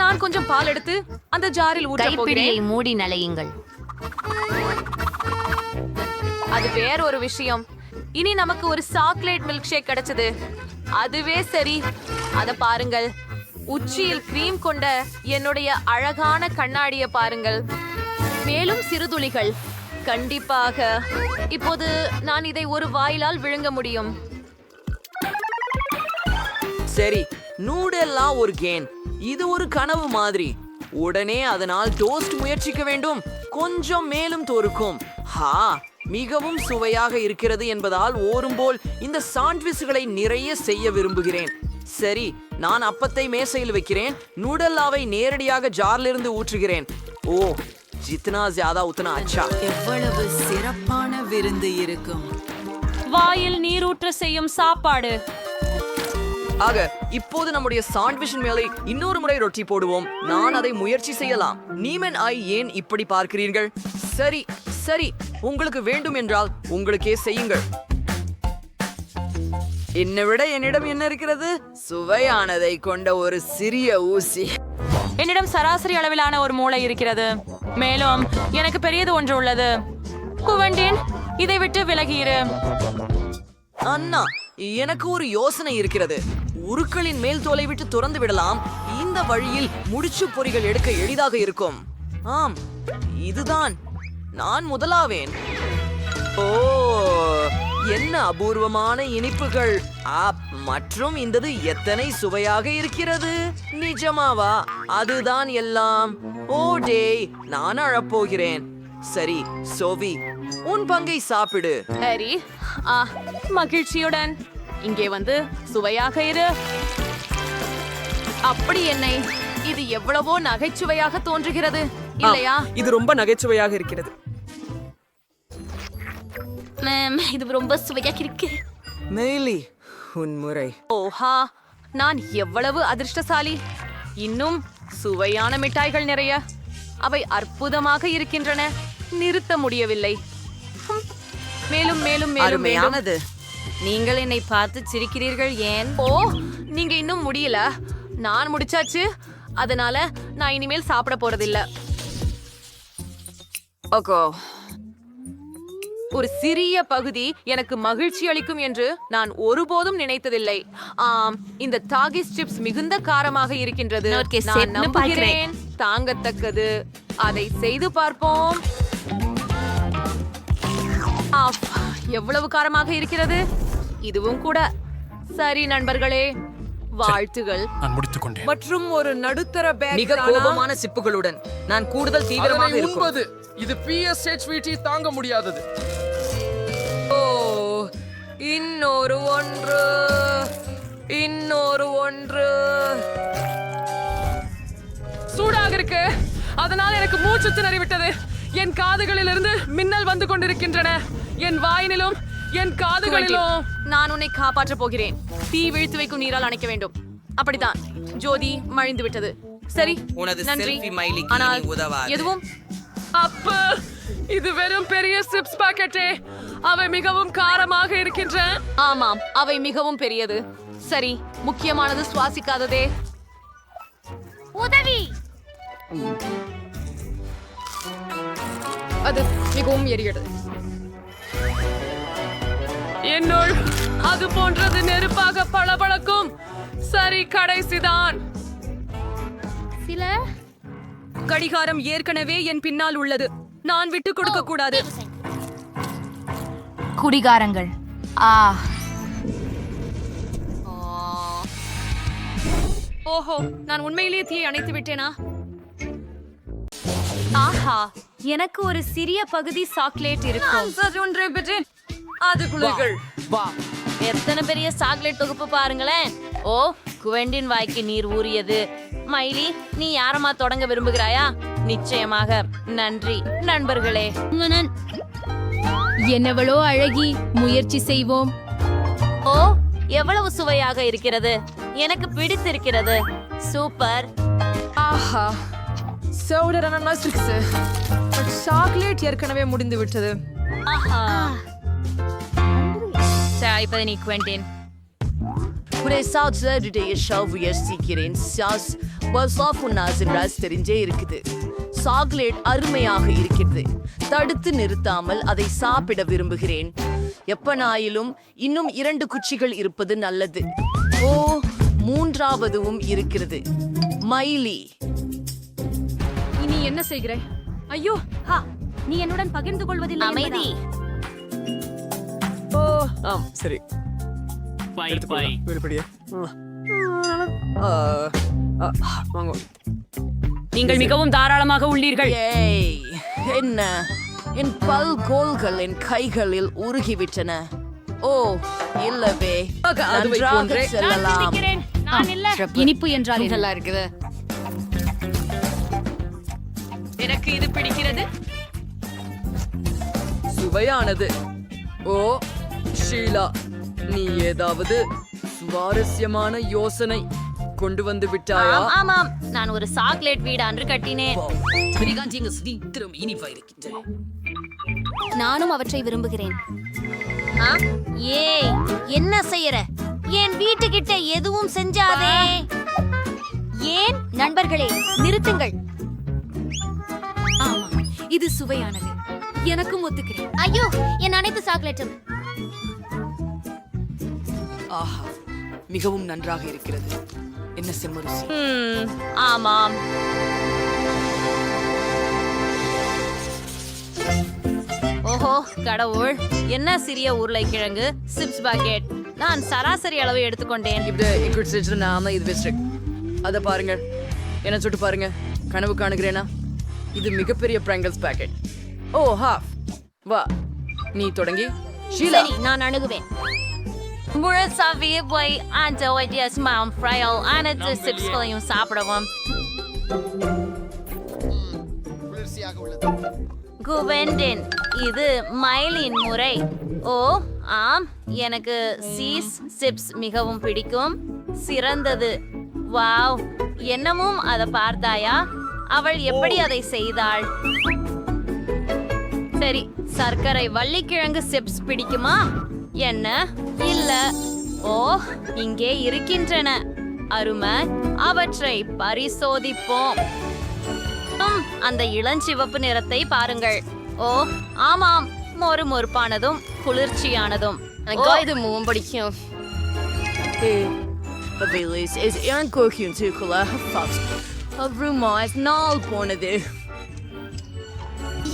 நான் கொஞ்சம் பால் எடுத்து அந்த ஜாரில் ஊற்ற போகிறேன். மூடி நலையுங்கள். அது வேற ஒரு விஷயம். இனி நமக்கு ஒரு சாக்லேட் மில்க் ஷேக் கிடைச்சது. அதுவே சரி. அத பாருங்கள். உச்சியில் கிரீம் கொண்ட என்னுடைய அழகான கண்ணாடியை பாருங்கள். மேலும் சிறுதுளிகள். கண்டிப்பாக. இப்போது நான் இதை ஒரு வாயிலால் விழுங்க முடியும். சரி, நூடெல்லாம் ஒரு கேன். இது ஒரு கனவு மாதிரி. உடனே அதனால் டோஸ்ட் முயற்சிக்க வேண்டும். கொஞ்சம் மேலும் தோறுக்கும். ஹா, மிகவும் சுவையாக இருக்கிறது என்பதால் ஓரும்போல் இந்த சாண்ட்விச்களை நிறைய செய்ய விரும்புகிறேன். சரி, நான் அப்பத்தை மேசையில் வைக்கிறேன். நூடல்லாவை நேரடியாக ஜார்லிருந்து ஊற்றுகிறேன். ஓ, ஜித்னா ஜியாதா உத்தனா அச்சா. எவ்வளவு சிறப்பான விருந்து இருக்கும். வாயில் நீரூற்ற செய்யும் சாப்பாடு. ஆக, இப்போது நம்முடைய சாண்ட்விச்சின் மேலே இன்னொரு முறை ரொட்டி போடுவோம். நான் அதை முயற்சி செய்யலாம். நீமன் ஐ ஏன் இப்படி பார்க்கிறீர்கள்? சரி சரி, உங்களுக்கு வேண்டும் என்றால் உங்களுக்கே செய்யுங்கள். என்னை விட என்னிடம் என்ன இருக்கிறது? சுவையானதை கொண்ட ஒரு சிறிய ஊசி. என்னிடம் சராசரி அளவிலான ஒரு மூளை இருக்கிறது. மேலும் எனக்கு பெரியது ஒன்று உள்ளது. குவண்டின், இதை விட்டு விலகியிரு. அண்ணா, எனக்கு ஒரு யோசனை இருக்கிறது. உருக்களின் மேல் தோலை விட்டு துறந்து விடலாம். இந்த வழியில் முடிச்சு பொறிகள் எடுக்க எளிதாக இருக்கும். ஆம், இதுதான். நான் முதலாவேன். ஓ, என்ன அபூர்வமான இனிப்புகள். மற்றும் இந்தது எத்தனை சுவையாக இருக்கிறது. நிஜமாவா? அதுதான் எல்லாம். ஓ டேய், நான் அழப்போகிறேன். சரி சோவி, உன் பங்கை சாப்பிடு. சரி, மகிழ்ச்சியுடன். இங்கே வந்து சுவையாக இரு. அப்படி என்னை இது எவ்வளவோ நகைச்சுவையாக தோன்றுகிறது இல்லையா? இது ரொம்ப நகைச்சுவையாக இருக்கிறது. இது ரொம்ப சுவையாக இருக்கு. மெய்லி, உன் முறை. ஓஹா, நான் எவ்வளவு அதிர்ஷ்டசாலி. இன்னும் சுவையான மிட்டாய்கள் நிறைய. அவை அற்புதமாக இருக்கின்றன. நிறுத்த முடியவில்லை. மேலும் மேலும் மேலும் மேலும். அருமையானது. நீங்கள் என்னை பார்த்து சிரிக்கிறீர்கள் ஏன்? ஓ, நீங்க இன்னும் முடியல. நான் முடிச்சாச்சு. அதனால நான் இனிமேல் சாப்பிட போறதில்ல. ஓகோ, ஒரு சிறிய பகுதி எனக்கு மகிழ்ச்சி அளிக்கும் என்று நான் ஒருபோதும் நினைத்ததில்லை. ஆம், இந்த டாகிஸ் சிப்ஸ் மிகுந்த காரமாக இருக்கின்றது. நான் நம்புகிறேன் தாங்கத்தக்கது. அதை செய்து பார்ப்போம். ஆஃப், எவ்வளவு காரமாக இருக்கிறது. இதுவும் கூட. சரி நண்பர்களே, வாழ்த்துகள். நான் முடித்துக் கொண்டேன். மற்றும் ஒரு நடுத்தர பேக் மிக கோபமான சிப்புகளுடன் நான் கூடுதல் தீவிரமாக இருக்கும். உண்பது இது PSHVT தாங்க முடியாதது. ஓ, இன்னொரு ஒன்று சூடாக இருக்கு. அதனால் எனக்கு மூச்சு திணறி விட்டது. என் காதுகளிலிருந்து மின்னல் வந்து கொண்டிருக்கின்றன. என் வாயினிலும் என் காதுகளிலும். நான் உன்னை காப்பாற்ற போகிறேன். தீ வீழ்த்து வைக்கும் நீரால் அணைக்க வேண்டும். அப்படித்தான். ஜோதி மழிந்து விட்டது. சரி, உனது நன்றி. செல்ஃபி மைலிக்கு ஆனால் இனி உதவாது. எதுவும் அப்ப இது வெறும் பெரிய சிப்ஸ் பாக்கெட்டே. அவை மிகவும் காரமாக இருக்கின்றன. ஆமாம், அவை மிகவும் பெரியது. சரி, முக்கியமானது சுவாசிக்காததே. உதவி. அது மிகவும் எரிகிறது. என்னுள் அது போன்றது நெருப்பாக பளபளக்கும். சரி, கடைசிதான். சில கடிகாரம் ஏற்கனவே என் பின்னால் உள்ளது. நான் விட்டு கொடுக்க கூடாது. குடிகாரங்கள். ஓஹோ, நான் உண்மையிலேயே தீயை அணைத்து விட்டேனா? ஆஹா, எனக்கு ஒரு சிறிய பகுதி சாக்லேட் இருக்கும். அது குளிர்கள். எத்தனை பெரிய சாக்லேட் தொகுப்பு பாருங்களேன். ஓ, குவெண்டின் வாய்க்கு நீர் ஊறியது. மைலி, நீ யாரமா தொடங்க விரும்புகிறாயா? நிச்சயமாக. நன்றி நண்பர்களே. என்னவளோ அழகி, முயற்சி செய்வோம். ஓ, எவ்வளவு சுவையாக இருக்கிறது. எனக்கு பிடித்திருக்கிறது. சூப்பர். ஆஹா, சாக்லேட் ஏற்கனவே முடிந்து விட்டது. ஆஹா. இப்ப நீ குவெண்டின். தெரிஞ்சே இருக்குது. சாக்லேட் அருமையாக இருக்கிறது. தடுத்து நிறுத்தாமல் அதை சாப்பிட விரும்புகிறேன். எப்பனாயிலும் இன்னும் 2 குச்சிகள் இருப்பது நல்லது. ஓ, 3ஆவதும் இருக்கிறது. மைலி, இனி என்ன செய்கிறாய்? ஐயோ, நீ என்னுடன் பகிர்ந்து கொள்வதில்லை. அமைதி. சரி. நீங்கள் மிகவும் தாராளமாக உள்ளீர்கள். ஏய், என்ன? என் பல்கோல்கள் என் கைகளில் உருகிவிட்டன. ஓ, இல்லவே. நன்றாக செல்லலாம். நான் இல்ல. இனிப்பு என்றால் நல்லா இருக்குது. எனக்கு இது பிடிக்கிறது. சுவையானது. ஓ, ஷீலா, நீ ஏதாவது சுவாரஸ்யமான யோசனை கொண்டு வந்து விட்டாயா? ஆமாம், நான் ஒரு சாக்லேட் வீடான்று கட்டினேன். நானும் அவற்றை விரும்புகிறேன். ஏய், என்ன செய்யற? என் வீட்டுக்கிட்ட எதுவும் செஞ்சாதே. ஏன்? நண்பர்களே, நிறுத்துங்கள். ஆமா, இது சுவையானது. எனக்கும் ஒத்துக்கிறேன். ஐயோ, என் அனைத்து சாக்லேட்டும். ஆஹா, மிகவும் நன்றாக இருக்கிறது. என்ன செம்மருசி. ஆமாம். ஓஹோ, கடவுள், என்ன சிறிய உருளைக்கிழங்கு சிப்ஸ் பாக்கெட். நான் சராசரி அளவு எடுத்துக்கொண்டேன். அத பாருங்க, என்ன சுட்டு பாருங்க. கனவு காணுகிறேனா? இது மிகப்பெரிய பிராங்கல்ஸ் பாக்கெட். ஓ, ஹாஃப். வா, நீ தொடங்கி. ஷீலா, சரி, நான் அணுகுவேன். முழுசாவே போய் அந்த வைத்தியஸ் மாம் ஃப்ரையல் அனைத்து சிப்ஸ்களையும் சாப்பிடவும். குவெண்டின், இது மைலின் முறை. ஓ, ஆம், எனக்கு சீஸ் சிப்ஸ் மிகவும் பிடிக்கும். சிறந்தது. வாவ், என்னமும் அதை பார்த்தாயா? அவள் எப்படி அதை செய்தாள்? சரி, சர்க்கரை வள்ளிக்கிழங்கு சிப்ஸ் பிடிக்குமா? என்ன? இல்ல. ஓ, இங்கே இருக்கின்றன. அருமை. அவற்றை பரிசோதிப்போம். அந்த இளஞ்சிவப்பு நிறத்தை பாருங்கள். ஓ, ஆமாம், மொறுமொறுப்பானதும் குளிர்ச்சியானதும். இது மூவும் பிடிக்கும்.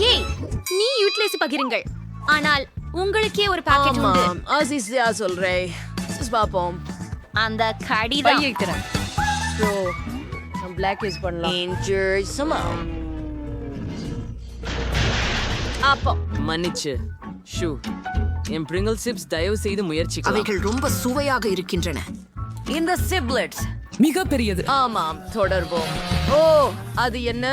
ஏய், நீ யூட்டிலைஸ் பகிருங்கள். ஆனால் உங்களுக்கே ஒரு பாக்கெட் உண்டு. சொல்றேன் அந்த கடிதம் அப்போ மன்னிச்சு ஷூ என் பிரிங்கிள் சிப்ஸ் தயவு செய்து முயற்சி. அவைகள் ரொம்ப சுவையாக இருக்கின்றன. இந்த சிப்லெட்ஸ் மிக பெரியது. ஆமாம், தொடர்வோம். ஓ, அது என்ன?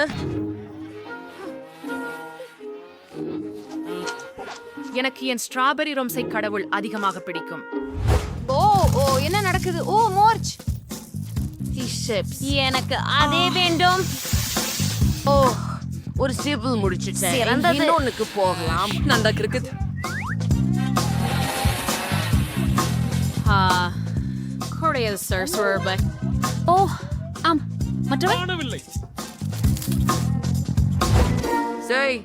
எனக்கு என் ஸ்ட்ராபெரி ரொம்ஸை கடவுள் அதிகமாக பிடிக்கும். ஓ ஓ என்ன நடக்குது? ஓ மோர்ச், எனக்கு அதே வேண்டும். ஓ, ஒரு சிபிள் முடிச்சிட்டேன். சிறந்தது. இன்னொன்னுக்கு போகலாம். நல்லா இருக்குது. ஓ ஆம், மற்றவை சரி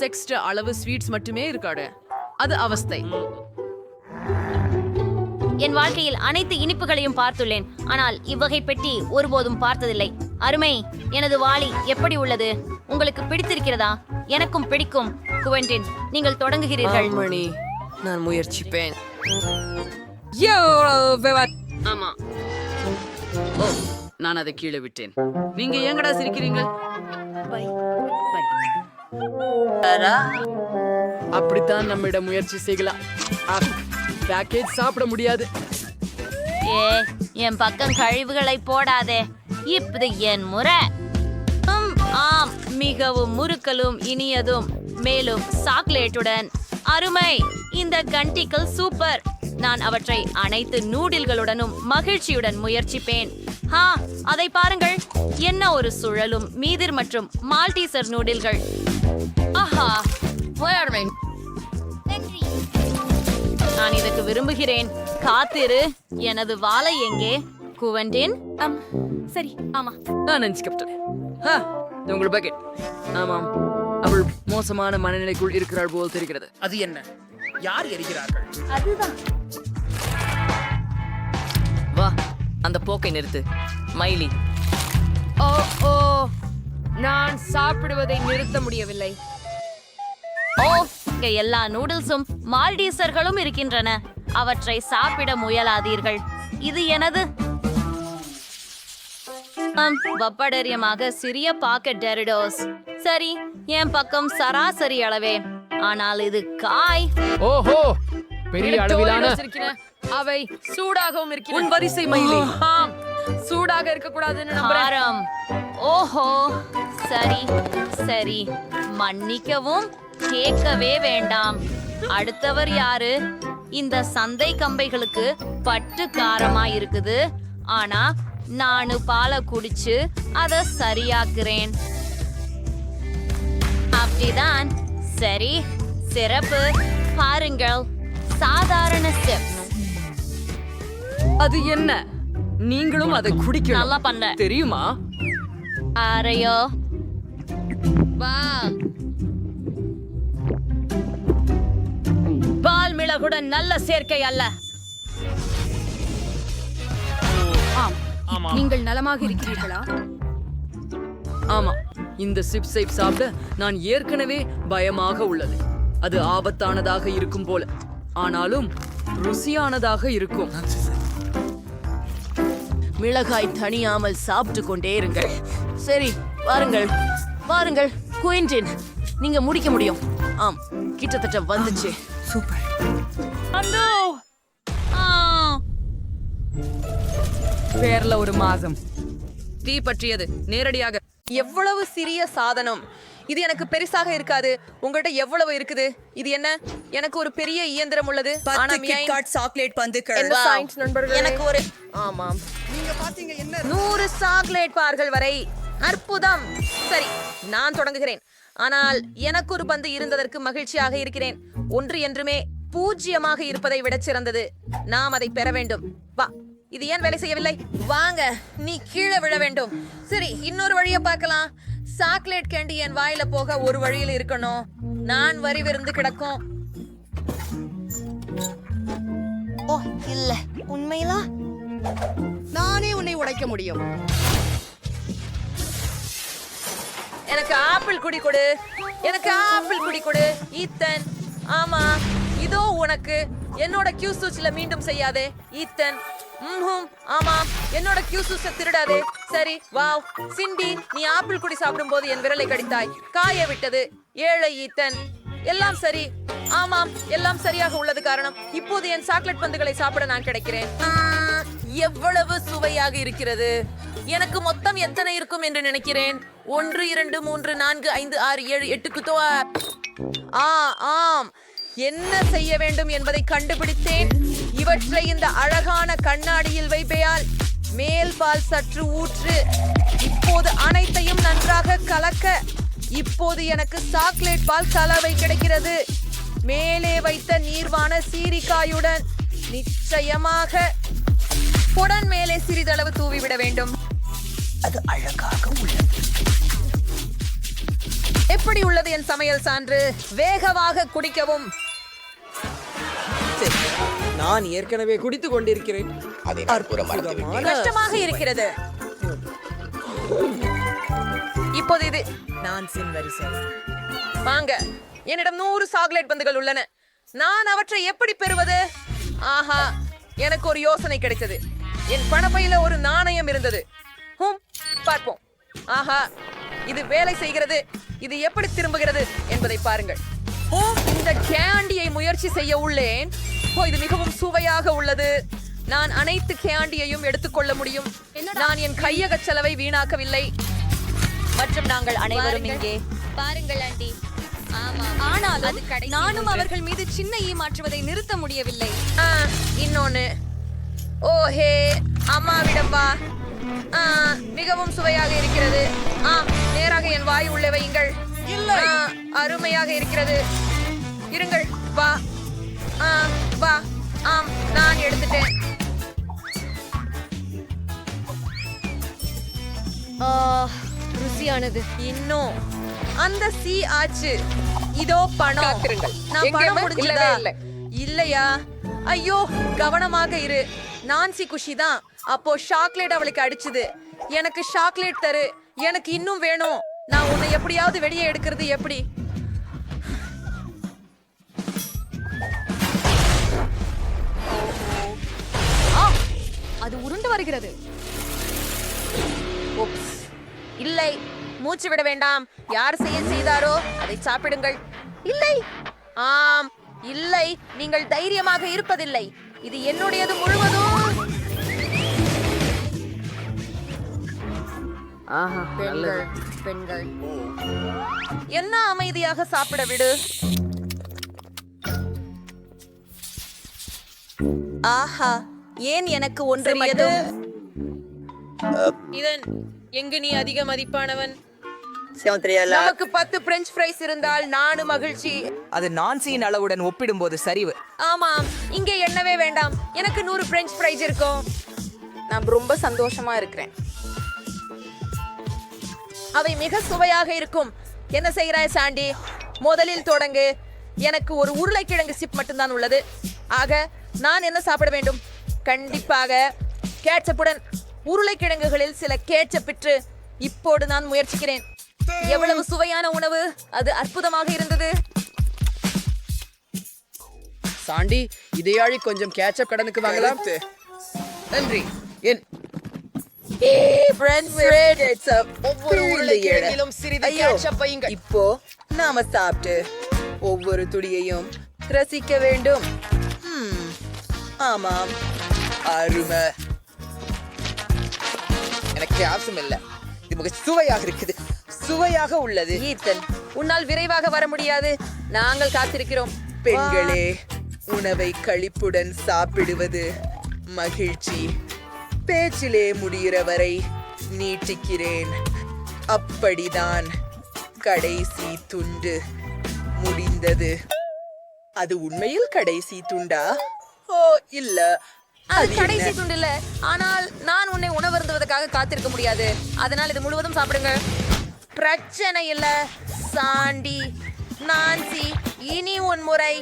எக்ஸ்ட்ரா அளவு ஸ்வீட்ஸ் மட்டுமே இருக்காடு. அது அவஸ்தை. என் வாழ்க்கையில் அனைத்து இனிப்புகளையும் பார்த்துள்ளேன், ஆனால் இவ்வகை பெட்டி ஒருபோதும் பார்த்ததில்லை. அருமை. எனது வாளி எப்படி உள்ளது? உங்களுக்கு பிடித்திருக்கிறதா? எனக்கும் பிடிக்கும். குவென்டின், நீங்கள் தொடங்குகிறீர்கள். மணி, நான் முயற்சிப்பேன். ஆமா. ஓ, நான் அதை கீழே விட்டேன். நீங்க ஏங்கடா சிரிக்கிறீங்க? அப்படித்தான் நம்மிடம் முயற்சி செய்யலாம். பேக்கேஜ் சாப்பிட முடியாது. ஏ, என் பக்கம் கழிவுகளை போடாதே. இப்பது என் முறை. ஆம், மிகவும் முறுக்கலும் இனியதும், மேலும் சாக்லேட்டுடன். அருமை. இந்த கண்டிகள் சூப்பர். நான் அவற்றை அனைத்து நூடில்களுடனும் மகிழ்ச்சியுடன் முயற்சிப்பேன். அதை பாருங்கள், என்ன ஒரு சுழலும் மீதிர் மற்றும் மால்டீசர் நூடில்கள். ஆஹா, நான் இதற்கு விரும்புகிறேன். காத்திரு, எனது வாளை எங்கே? குவென்டின். சரி, ஆமா. நான் நினைச்சுக்கிட்டேன். உங்கள் பக்கெட். ஆமாம், அவள் மோசமான மனநிலைக்குள் இருக்கிறாள் போல் தெரிகிறது. அது என்ன? யார் எரிகிறார்கள்? அதுதான். வா, அந்த போக்கை நிறுத்து மைலி. ஓ ஓ, நான் சாப்பிடுவதை நிறுத்த முடியவில்லை. ஓ, இங்க எல்லா நூடுல்ஸும் மால்டீசர்களும் இருக்கின்றன. அவற்றை சாப்பிட முயலாதீர்கள். இது எனது. வப்படரியமாக சிறிய பாக்கெட் டெரிடோஸ். சரி, என் பக்கம் சராசரி அளவே. ஆனால் இது காய். ஓஹோ, பெரிய அளவிலான. அவை சூடாகவும் இருக்கிறது. உன் வரிசை மயிலே. ஆம், சூடாக இருக்க கூடாதுன்னு நம்புறேன். காரம். ஓஹோ, சரி சரி, மன்னிக்கவும், கேட்கவே வேண்டாம். அடுத்தவர் யாரு? இந்த சந்தை கம்பைகளுக்கு பட்டு காரமா இருக்குது. ஆனா நானு பாலை குடிச்சு அத சரியாக்குறேன். அப்படிதான். சரி, சிறப்பு. பாருங்கள், சாதாரண ஸ்டெப்ஸ். அது என்ன? நீங்களும் அதை குடிக்கணும். நல்லா பண்ண தெரியுமா? அரையோ வா. பால் மிளகுடன் நல்ல சேர்க்கை அல்ல. நீங்கள் நலமாக இருக்கிறீர்களா? ஆமா, இந்த சிப்ஸை சாப்பிட நான் ஏற்கனவே பயமாக உள்ளது. அது ஆபத்தானதாக இருக்கும் போல, ஆனாலும் ருசியானதாக இருக்கும். மிளகாய் தணியாமல் சாப்பிட்டு கொண்டே இருங்கள். சரி, வாருங்கள் வாருங்கள் குயின்டின், நீங்க முடிக்க முடியும். ஆம், கிட்டத்தட்ட வந்துச்சு. சூப்பர். பேர்ல ஒரு மாதம் தீ பற்றியது நேரடியாக. எவ்வளவு சிறிய சாதனம் இது! எனக்கு பெருசாக இருக்காது. உங்கள்கிட்ட எவ்வளவு இருக்குது? இது என்ன? எனக்கு ஒரு பெரிய இயந்திரம் உள்ளது. சாக்லேட் பந்துகள். எனக்கு ஒரு ஆமாம், நீங்க பாத்தீங்க என்ன? 100 சாக்லேட் பார்கள் வரை. அற்புதம். சரி, நான் தொடங்குகிறேன். ஆனால் எனக்கு ஒரு பந்து இருந்ததற்கு மகிழ்ச்சியாக இருக்கிறேன். ஒன்று என்றுமே 0 இருப்பதை விட சிறந்தது. நாம் அதை பெற வேண்டும். வா, இது ஏன் வேலை செய்யவில்லை? வாங்க, நீ கீழே விழ வேண்டும். சரி, இன்னொரு வழியை பார்க்கலாம். சாக்லேட் கேண்டி என் வாயில போக ஒரு வழியில் இருக்கணும். நான் வரி விருந்து கிடக்கும். ஓ இல்ல, உண்மையிலா நானே உன்னை உடைக்க முடியும். எனக்கு ஆப்பிள் குடி கொடு. எனக்கு ஆப்பிள் குடி கொடு ஈத்தன். ஆமா, இதோ உனக்கு. என்னோட கியூ சூச்சில மீண்டும் செய்யாதே ஈத்தன். ஆமா, என்னோட கியூ சூச்ச திருடாதே. சரி, வாவ். சிண்டி, நீ ஆப்பிள் குடி சாப்பிடும்போது என் விரலை கடித்தாய். காய விட்டது. ஏழை ஈத்தன். எல்லாம் சரி. ஆமாம், எல்லாம் சரியாக உள்ளது. காரணம், இப்போது என் சாக்லேட் பந்துகளை சாப்பிட நான் கிடைக்கிறேன். எவ்வளவு சுவையாக இருக்கிறது. எனக்கு மொத்தம் எத்தனை இருக்கும் என்று நினைக்கிறேன். 1 2 3 4 5 6 7 8 குத்தோ. ஆம், என்ன செய்ய வேண்டும் என்பதை கண்டுபிடித்தேன். இவற்றை இந்த அழகான கண்ணாடியில் வைப்பேயால் மேல் பால் சற்று ஊற்று. இப்போது அனைத்தையும் நன்றாக கலக்க. இப்போது எனக்கு சாக்லேட் பால் கலவை கிடைக்கிறது. மேலே வைத்த நீர்வான சீரிக்காயுடன். நிச்சயமாக புடன் மேலே சிறிதளவு தூவிவிட வேண்டும். அது அழகாக உள்ளது. எப்படி உள்ளது என் சமையல் சான்று? வேகமாக குடிக்கவும். நான் ஏற்கனவே குடித்துக் கொண்டிருக்கிறேன். கஷ்டமாக இருக்கிறது. இப்போது இது நான் வரிசை. வாங்க, என்னிடம் 100 சாக்லேட் பந்துகள் உள்ளன. நான் அவற்றை எப்படி பெறுவது? ஆஹா, எனக்கு ஒரு யோசனை கிடைத்தது. என் பணப்பையில ஒரு நாணயம் இருந்தது. பார்ப்போம். ஆஹா, இது வேலை செய்கிறது. இது எப்படி திரும்புகிறது என்பதை பாருங்கள். இந்த கேண்டியை முயற்சி செய்ய உள்ளேன். இது மிகவும் சுவையாக உள்ளது. நான் அனைத்து கேண்டியையும் எடுத்துக்கொள்ள முடியும். நான் என் கையக செலவை வீணாக்கவில்லை. மற்றும் நாங்கள் அனைவரும் இங்கே பாருங்கள் ஆண்டி. ஆனாலும் நானும் அவர்கள் மீது சின்ன மாற்றுவதை நிறுத்த முடியவில்லை. இன்னொன்னு. ஓஹே, அம்மாவிடம் வா. மிகவும் சுவையாக இருக்கிறது. நேராக என் வாய் உள்ளே வையுங்கள். அருமையாக இருக்கிறது. இருங்கள், வா. வா. நான் எடுத்துட்டேன். ருசியானது. இன்னும் அந்த சி ஆச்சு. இதோ பணம். நான் பணம் முடிஞ்சதா? இல்லையா? ஐயோ, கவனமாக இரு. நான்சி குஷி தான். அப்போ சாக்லேட் அவளுக்கு அடிச்சுது. எனக்கு சாக்லேட் தரு. எனக்கு இன்னும் வேணும். நான் உன்னை எப்படியாவது வெளியே எடுக்கிறது எப்படி? அது உருண்டு வருகிறது. இல்லை, மூச்சு விட வேண்டாம். யார் செய்தாரோ அதை சாப்பிடுங்கள். இல்லை, ஆம், இல்லை, நீங்கள் தைரியமாக இருப்பதில்லை. இது என்னுடையது முழுவதும். பெண்கள் என்ன அமைதியாக சாப்பிட விடு. ஆஹா, ஏன் எனக்கு ஒன்று மட்டும்? இதன் எங்கு நீ அதிக மதிப்பானவன்? நமக்கு 10 பிரெஞ்ச் ஃப்ரைஸ் இருந்தால் நானும் மகிழ்ச்சி. அது நான்சியின் அளவுடன் ஒப்பிடும்போது சரிவு. ஆமாம், இங்கே எண்ணவே வேண்டாம். எனக்கு 100 பிரெஞ்ச் ஃப்ரைஸ் இருக்கும். நான் ரொம்ப சந்தோஷமா இருக்கிறேன். அவை மிக சுவையாக இருக்கும். என்ன செய்கிறாய் சாண்டி? முதலில் தொடங்கு. எனக்கு ஒரு உருளைக்கிழங்கு சிப் மட்டும்தான் உள்ளது. ஆக நான் என்ன சாப்பிட வேண்டும்? கண்டிப்பாக கேட்சப்புடன். உருளைக்கிழங்குகளில் சில கேட்சப்பிற்று. இப்போது நான் முயற்சிக்கிறேன். எவ்வளவு சுவையான உணவு! அது அற்புதமாக இருந்தது. சாண்டி, இதையாழி கொஞ்சம் கேட்சப் கடனுக்கு வாங்கலாம். நன்றி. ஒவ்வொரு உருளைக்கிழங்கிலும் சிறிது கேட்சப் வையுங்கள். இப்போ நாம சாப்பிட்டு ஒவ்வொரு துளியையும் ரசிக்க வேண்டும். ஆமாம், அருமை. எனக்கு அவசியம் இல்லை. இது மிக சுவையாக இருக்குது. சுவையாக உள்ளது. ஈத்தன், உன்னால் விரைவாக வர முடியாது. நாங்கள் காத்திருக்கிறோம். பெண்களே, உணவை களிப்புடன் சாப்பிடுவது மகிழ்ச்சி. பேச்சிலே முடிகிற வரை நீட்டிக்கிறேன். அப்படிதான் கடைசி துண்டு முடிந்தது. அது உண்மையில் கடைசி துண்டா? ஓ இல்ல, அது கடைசி துண்டு இல்ல, ஆனால் நான் உன்னை உணவருந்துவதற்காக காத்திருக்க முடியாது. அதனால் இது முழுவதும் சாப்பிடுங்க. பிரச்சனை இல்ல சாண்டி. நான்சி, இனி உன் முறை.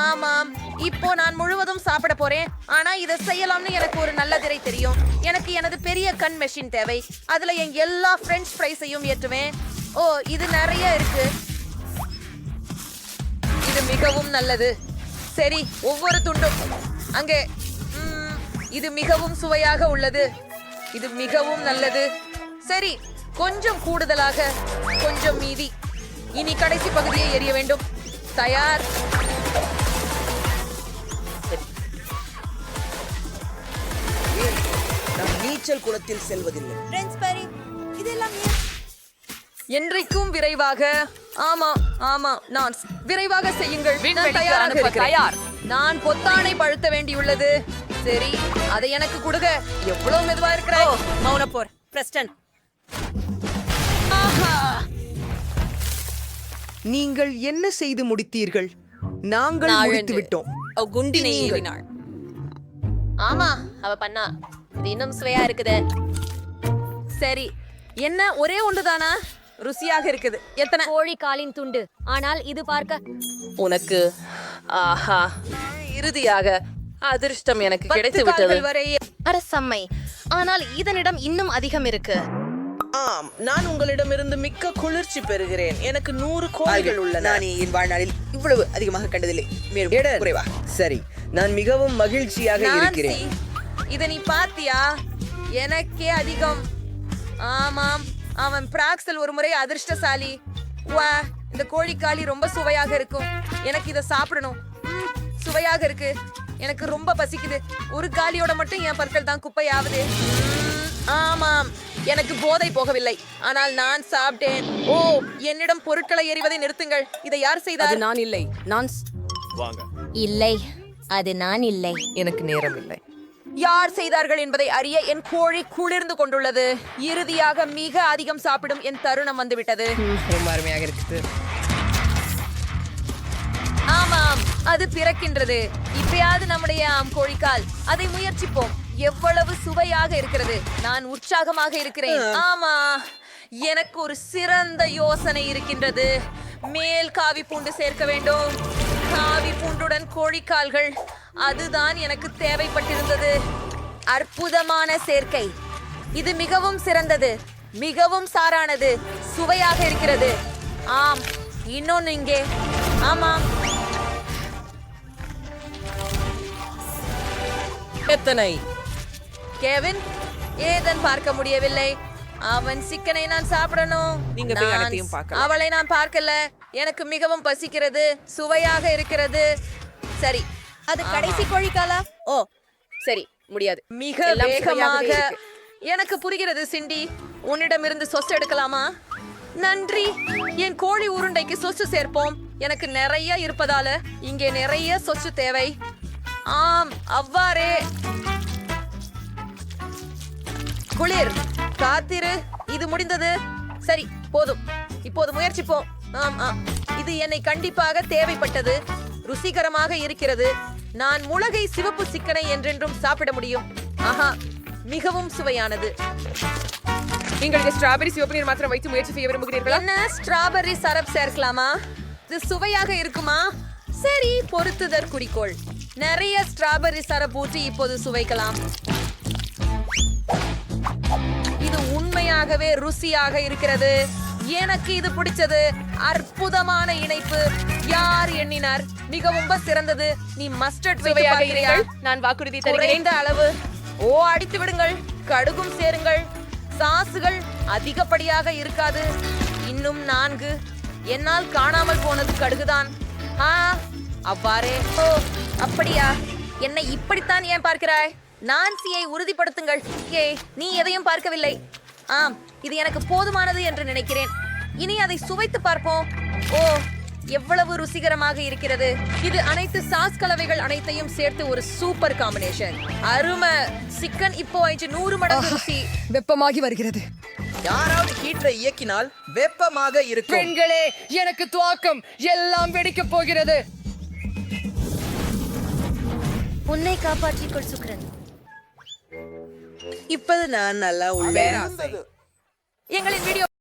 ஆமாம், இப்போ நான் முழுவதும் சாப்பிட போறேன். ஆனா இதை செய்யலாம்னு எனக்கு ஒரு நல்ல திரை தெரியும். எனக்கு எனது பெரிய கண் மெஷின் தேவை. அதுல என் எல்லா பிரெஞ்ச் ஃப்ரைஸையும் ஏற்றுவேன். ஓ, இது நிறைய இருக்கு. இது மிகவும் நல்லது. சரி, ஒவ்வொரு துண்டும் அங்கே. இது மிகவும் சுவையாக உள்ளது. இது மிகவும் நல்லது. சரி, கொஞ்சம் கூடுதலாக, கொஞ்சம் மீதி. இனி கடைசி பகுதியை எறிய வேண்டும். தயார். நான் நீச்சல் குளத்தில் செல்வதில்லை. என்றைக்கும் விரைவாக. ஆமா ஆமா, நான் விரைவாக செய்யுங்கள். நான் விண்வெளிக்கு தயாராக அனுப்ப இருக்கிறேன். தயார். நான் பொத்தானை பழுத்த வேண்டியுள்ளது. சரி, அதை எனக்கு கொடுங்க. எவ்வளவு மெதுவா இருக்கிறாய். மௌனப்போர் பிரஸ்டன். நீங்கள் என்ன செய்து முடித்தீர்கள்? நாங்கள் முடித்து விட்டோம். குண்டினை ஏறினாள். ஆமா, அவ பண்ணா. இது இன்னும் சுவையா இருக்குது. சரி, என்ன ஒரே ஒன்றுதானா? ருசியாக இருக்குது. எத்தனை? கோழி காலின் துண்டு. ஆனால் இது பார்க்க உனக்கு ஆஹா, இறுதியாக அதிர்ஷ்டம் எனக்கு 10 கிடைத்து விட்டது. கால்கள் வரை அரசம்மை. ஆனால் இதனிடம் இன்னும் அதிகம் இருக்கு. ஆம், நான் உங்களிடமிருந்து மிக்க குளிர்ச்சி பெறுகிறேன். எனக்கு 100 கோழிகள் உள்ளன. நான் என் வாழ்நாளில் இவ்வளவு அதிகமாக கண்டதில்லை. மேலும் குறைவா? சரி, நான் மிகவும் மகிழ்ச்சியாக இருக்கிறேன். இத நீ பாத்தியா? எனக்கே அதிகம். ஆமாம், அவன் பிராக்சல் ஒரு முறை அதிர்ஷ்டசாலி. வா, இந்த கோழிக்காளி ரொம்ப சுவையாக இருக்கும். எனக்கு இத சாப்பிடணும். சுவையாக இருக்கு. எனக்கு ரொம்ப பசிக்குது. ஒரு காலியோட மட்டும் என் பற்கள் தான் குப்பையாவது. ஆமாம், எனக்கு போதை போகவில்லை, ஆனால் நான் சாப்பிட்டேன். ஓ, என்னிடம் பொருட்களை எறிவதை நிறுத்துங்கள். இதை யார் செய்தார்? அது நான் இல்லை. நான் இல்லை, அது நான் இல்லை. எனக்கு நேரம் இல்லை. யார் செய்தார்கள் என்பதை அறிய என் கோழி குளிர்ந்து கொண்டுள்ளது. இறுதியாக மிக அதிகம் சாப்பிடும் என் தருணம் வந்துவிட்டது. ரொம்ப அருமையாக இருக்குது. ஆமாம், அது பிறக்கின்றது. இப்பயாவது நம்முடைய கோழிக்கால். அதை முயற்சிப்போம். எவ்வளவு சுவையாக இருக்கிறது. நான் உற்சாகமாக இருக்கிறேன். ஆமா, எனக்கு ஒரு சிறந்த யோசனை இருக்கின்றது. மேல் காவி பூண்டு சேர்க்க வேண்டும். காவி பூண்டுடன் கோழிக்கால்கள், அதுதான் எனக்கு தேவைப்பட்டிருந்தது. அற்புதமான சேர்க்கை. இது மிகவும் சிறந்தது, மிகவும் சாரானது, சுவையாக இருக்கிறது. ஆம், இன்னொன்னு இங்கே. ஆமாம், எத்தனை? கெவின், ஏதன் பார்க்க முடியவில்லை. அவன் சிக்கனை நான் சாப்பிடணும். நீங்க போய் அனைத்தையும் பார்க்கலாம். அவளை நான் பார்க்கல. எனக்கு மிகவும் பசிக்கிறது. சுவையாக இருக்கிறது. சரி, அது கடைசி கோழிக்காலா? ஓ, சரி, முடியாது. மிக எல்லாம் வேகமாக. சுவையாகவே இருக்கு. எனக்கு புரிகிறது சிண்டி. உன்னிடமிருந்து சொஸ் எடுக்கலாமா? நன்றி. என் கோழி உருண்டைக்கு சொச்சு சேர்ப்போம். எனக்கு நிறைய இருப்பதால இங்கே நிறைய சொச்சு தேவை. ஆம், அவ்வாறே. குளிர், காத்திரு. இது முடிந்தது. சரி, போதும். இப்போது முயற்சிப்போம். இது என்னை கண்டிப்பாக தேவைப்பட்டது. ருசிகரமாக இருக்கிறது. நான் முளகை சிவப்பு சிக்கனை என்றென்றும் சாப்பிட முடியும். ஆஹா, மிகவும் சுவையானது. நீங்கள் ஸ்ட்ராபெரி சிவப்பு நீர் மாத்திரம் வைத்து முயற்சி செய்ய விரும்புகிறீர்களா? என்ன, ஸ்ட்ராபெர்ரி சரப் சேர்க்கலாமா? இது சுவையாக இருக்குமா? சரி, பொறுத்துதற் குறிக்கோள். நிறைய ஸ்ட்ராபெர்ரி சரப் ஊற்றி இப்போது சுவைக்கலாம். இது உண்மையாகவே ருசியாக இருக்கிறது. எனக்கு இது பிடிச்சது. அற்புதமான இணைப்பு. யார் எண்ணினார்? மிகவும் சிறந்தது. நீ மஸ்டர்ட் சுவையாக இருங்கள். நான் வாக்குறுதி தருகிறேன். குறைந்த அளவு. ஓ, அடித்து விடுங்கள். கடுகும் சேருங்கள். சாசுகள் அதிகப்படியாக இருக்காது. இன்னும் 4. என்னால் காணாமல் போனது கடுகுதான். அவ்வாறே. ஓ, அப்படியா? என்னை இப்படித்தான் ஏன் பார்க்கிறாய்? நான்சியை உறுதிப்படுத்துங்கள். நீ எதையும் பார்க்கவில்லை. ஆம், இது எனக்கு போதுமானது என்று நினைக்கிறேன். இனி அதை சுவைத்து பார்ப்போம். ஓ, எவ்வளவு ருசிகரமாக இருக்கிறது. இது அனைத்து சாஸ் கலவைகள் அனைத்தையும் சேர்த்து ஒரு சூப்பர் காம்பினேஷன். அருமை. சிக்கன் இப்போ 100 மடங்கு ருசி. வெப்பமாகி வருகிறது. யாராவது ஹீட்டரை இயக்கினால் வெப்பமாக இருக்கும். பெண்களே, எனக்கு துவாக்கம். எல்லாம் வெடிக்க போகிறது. உன்னை காப்பாற்றிக்கொள் சுக்ரன். இப்போது நான் நல்லா உள்ளேன். எங்களின் வீடியோ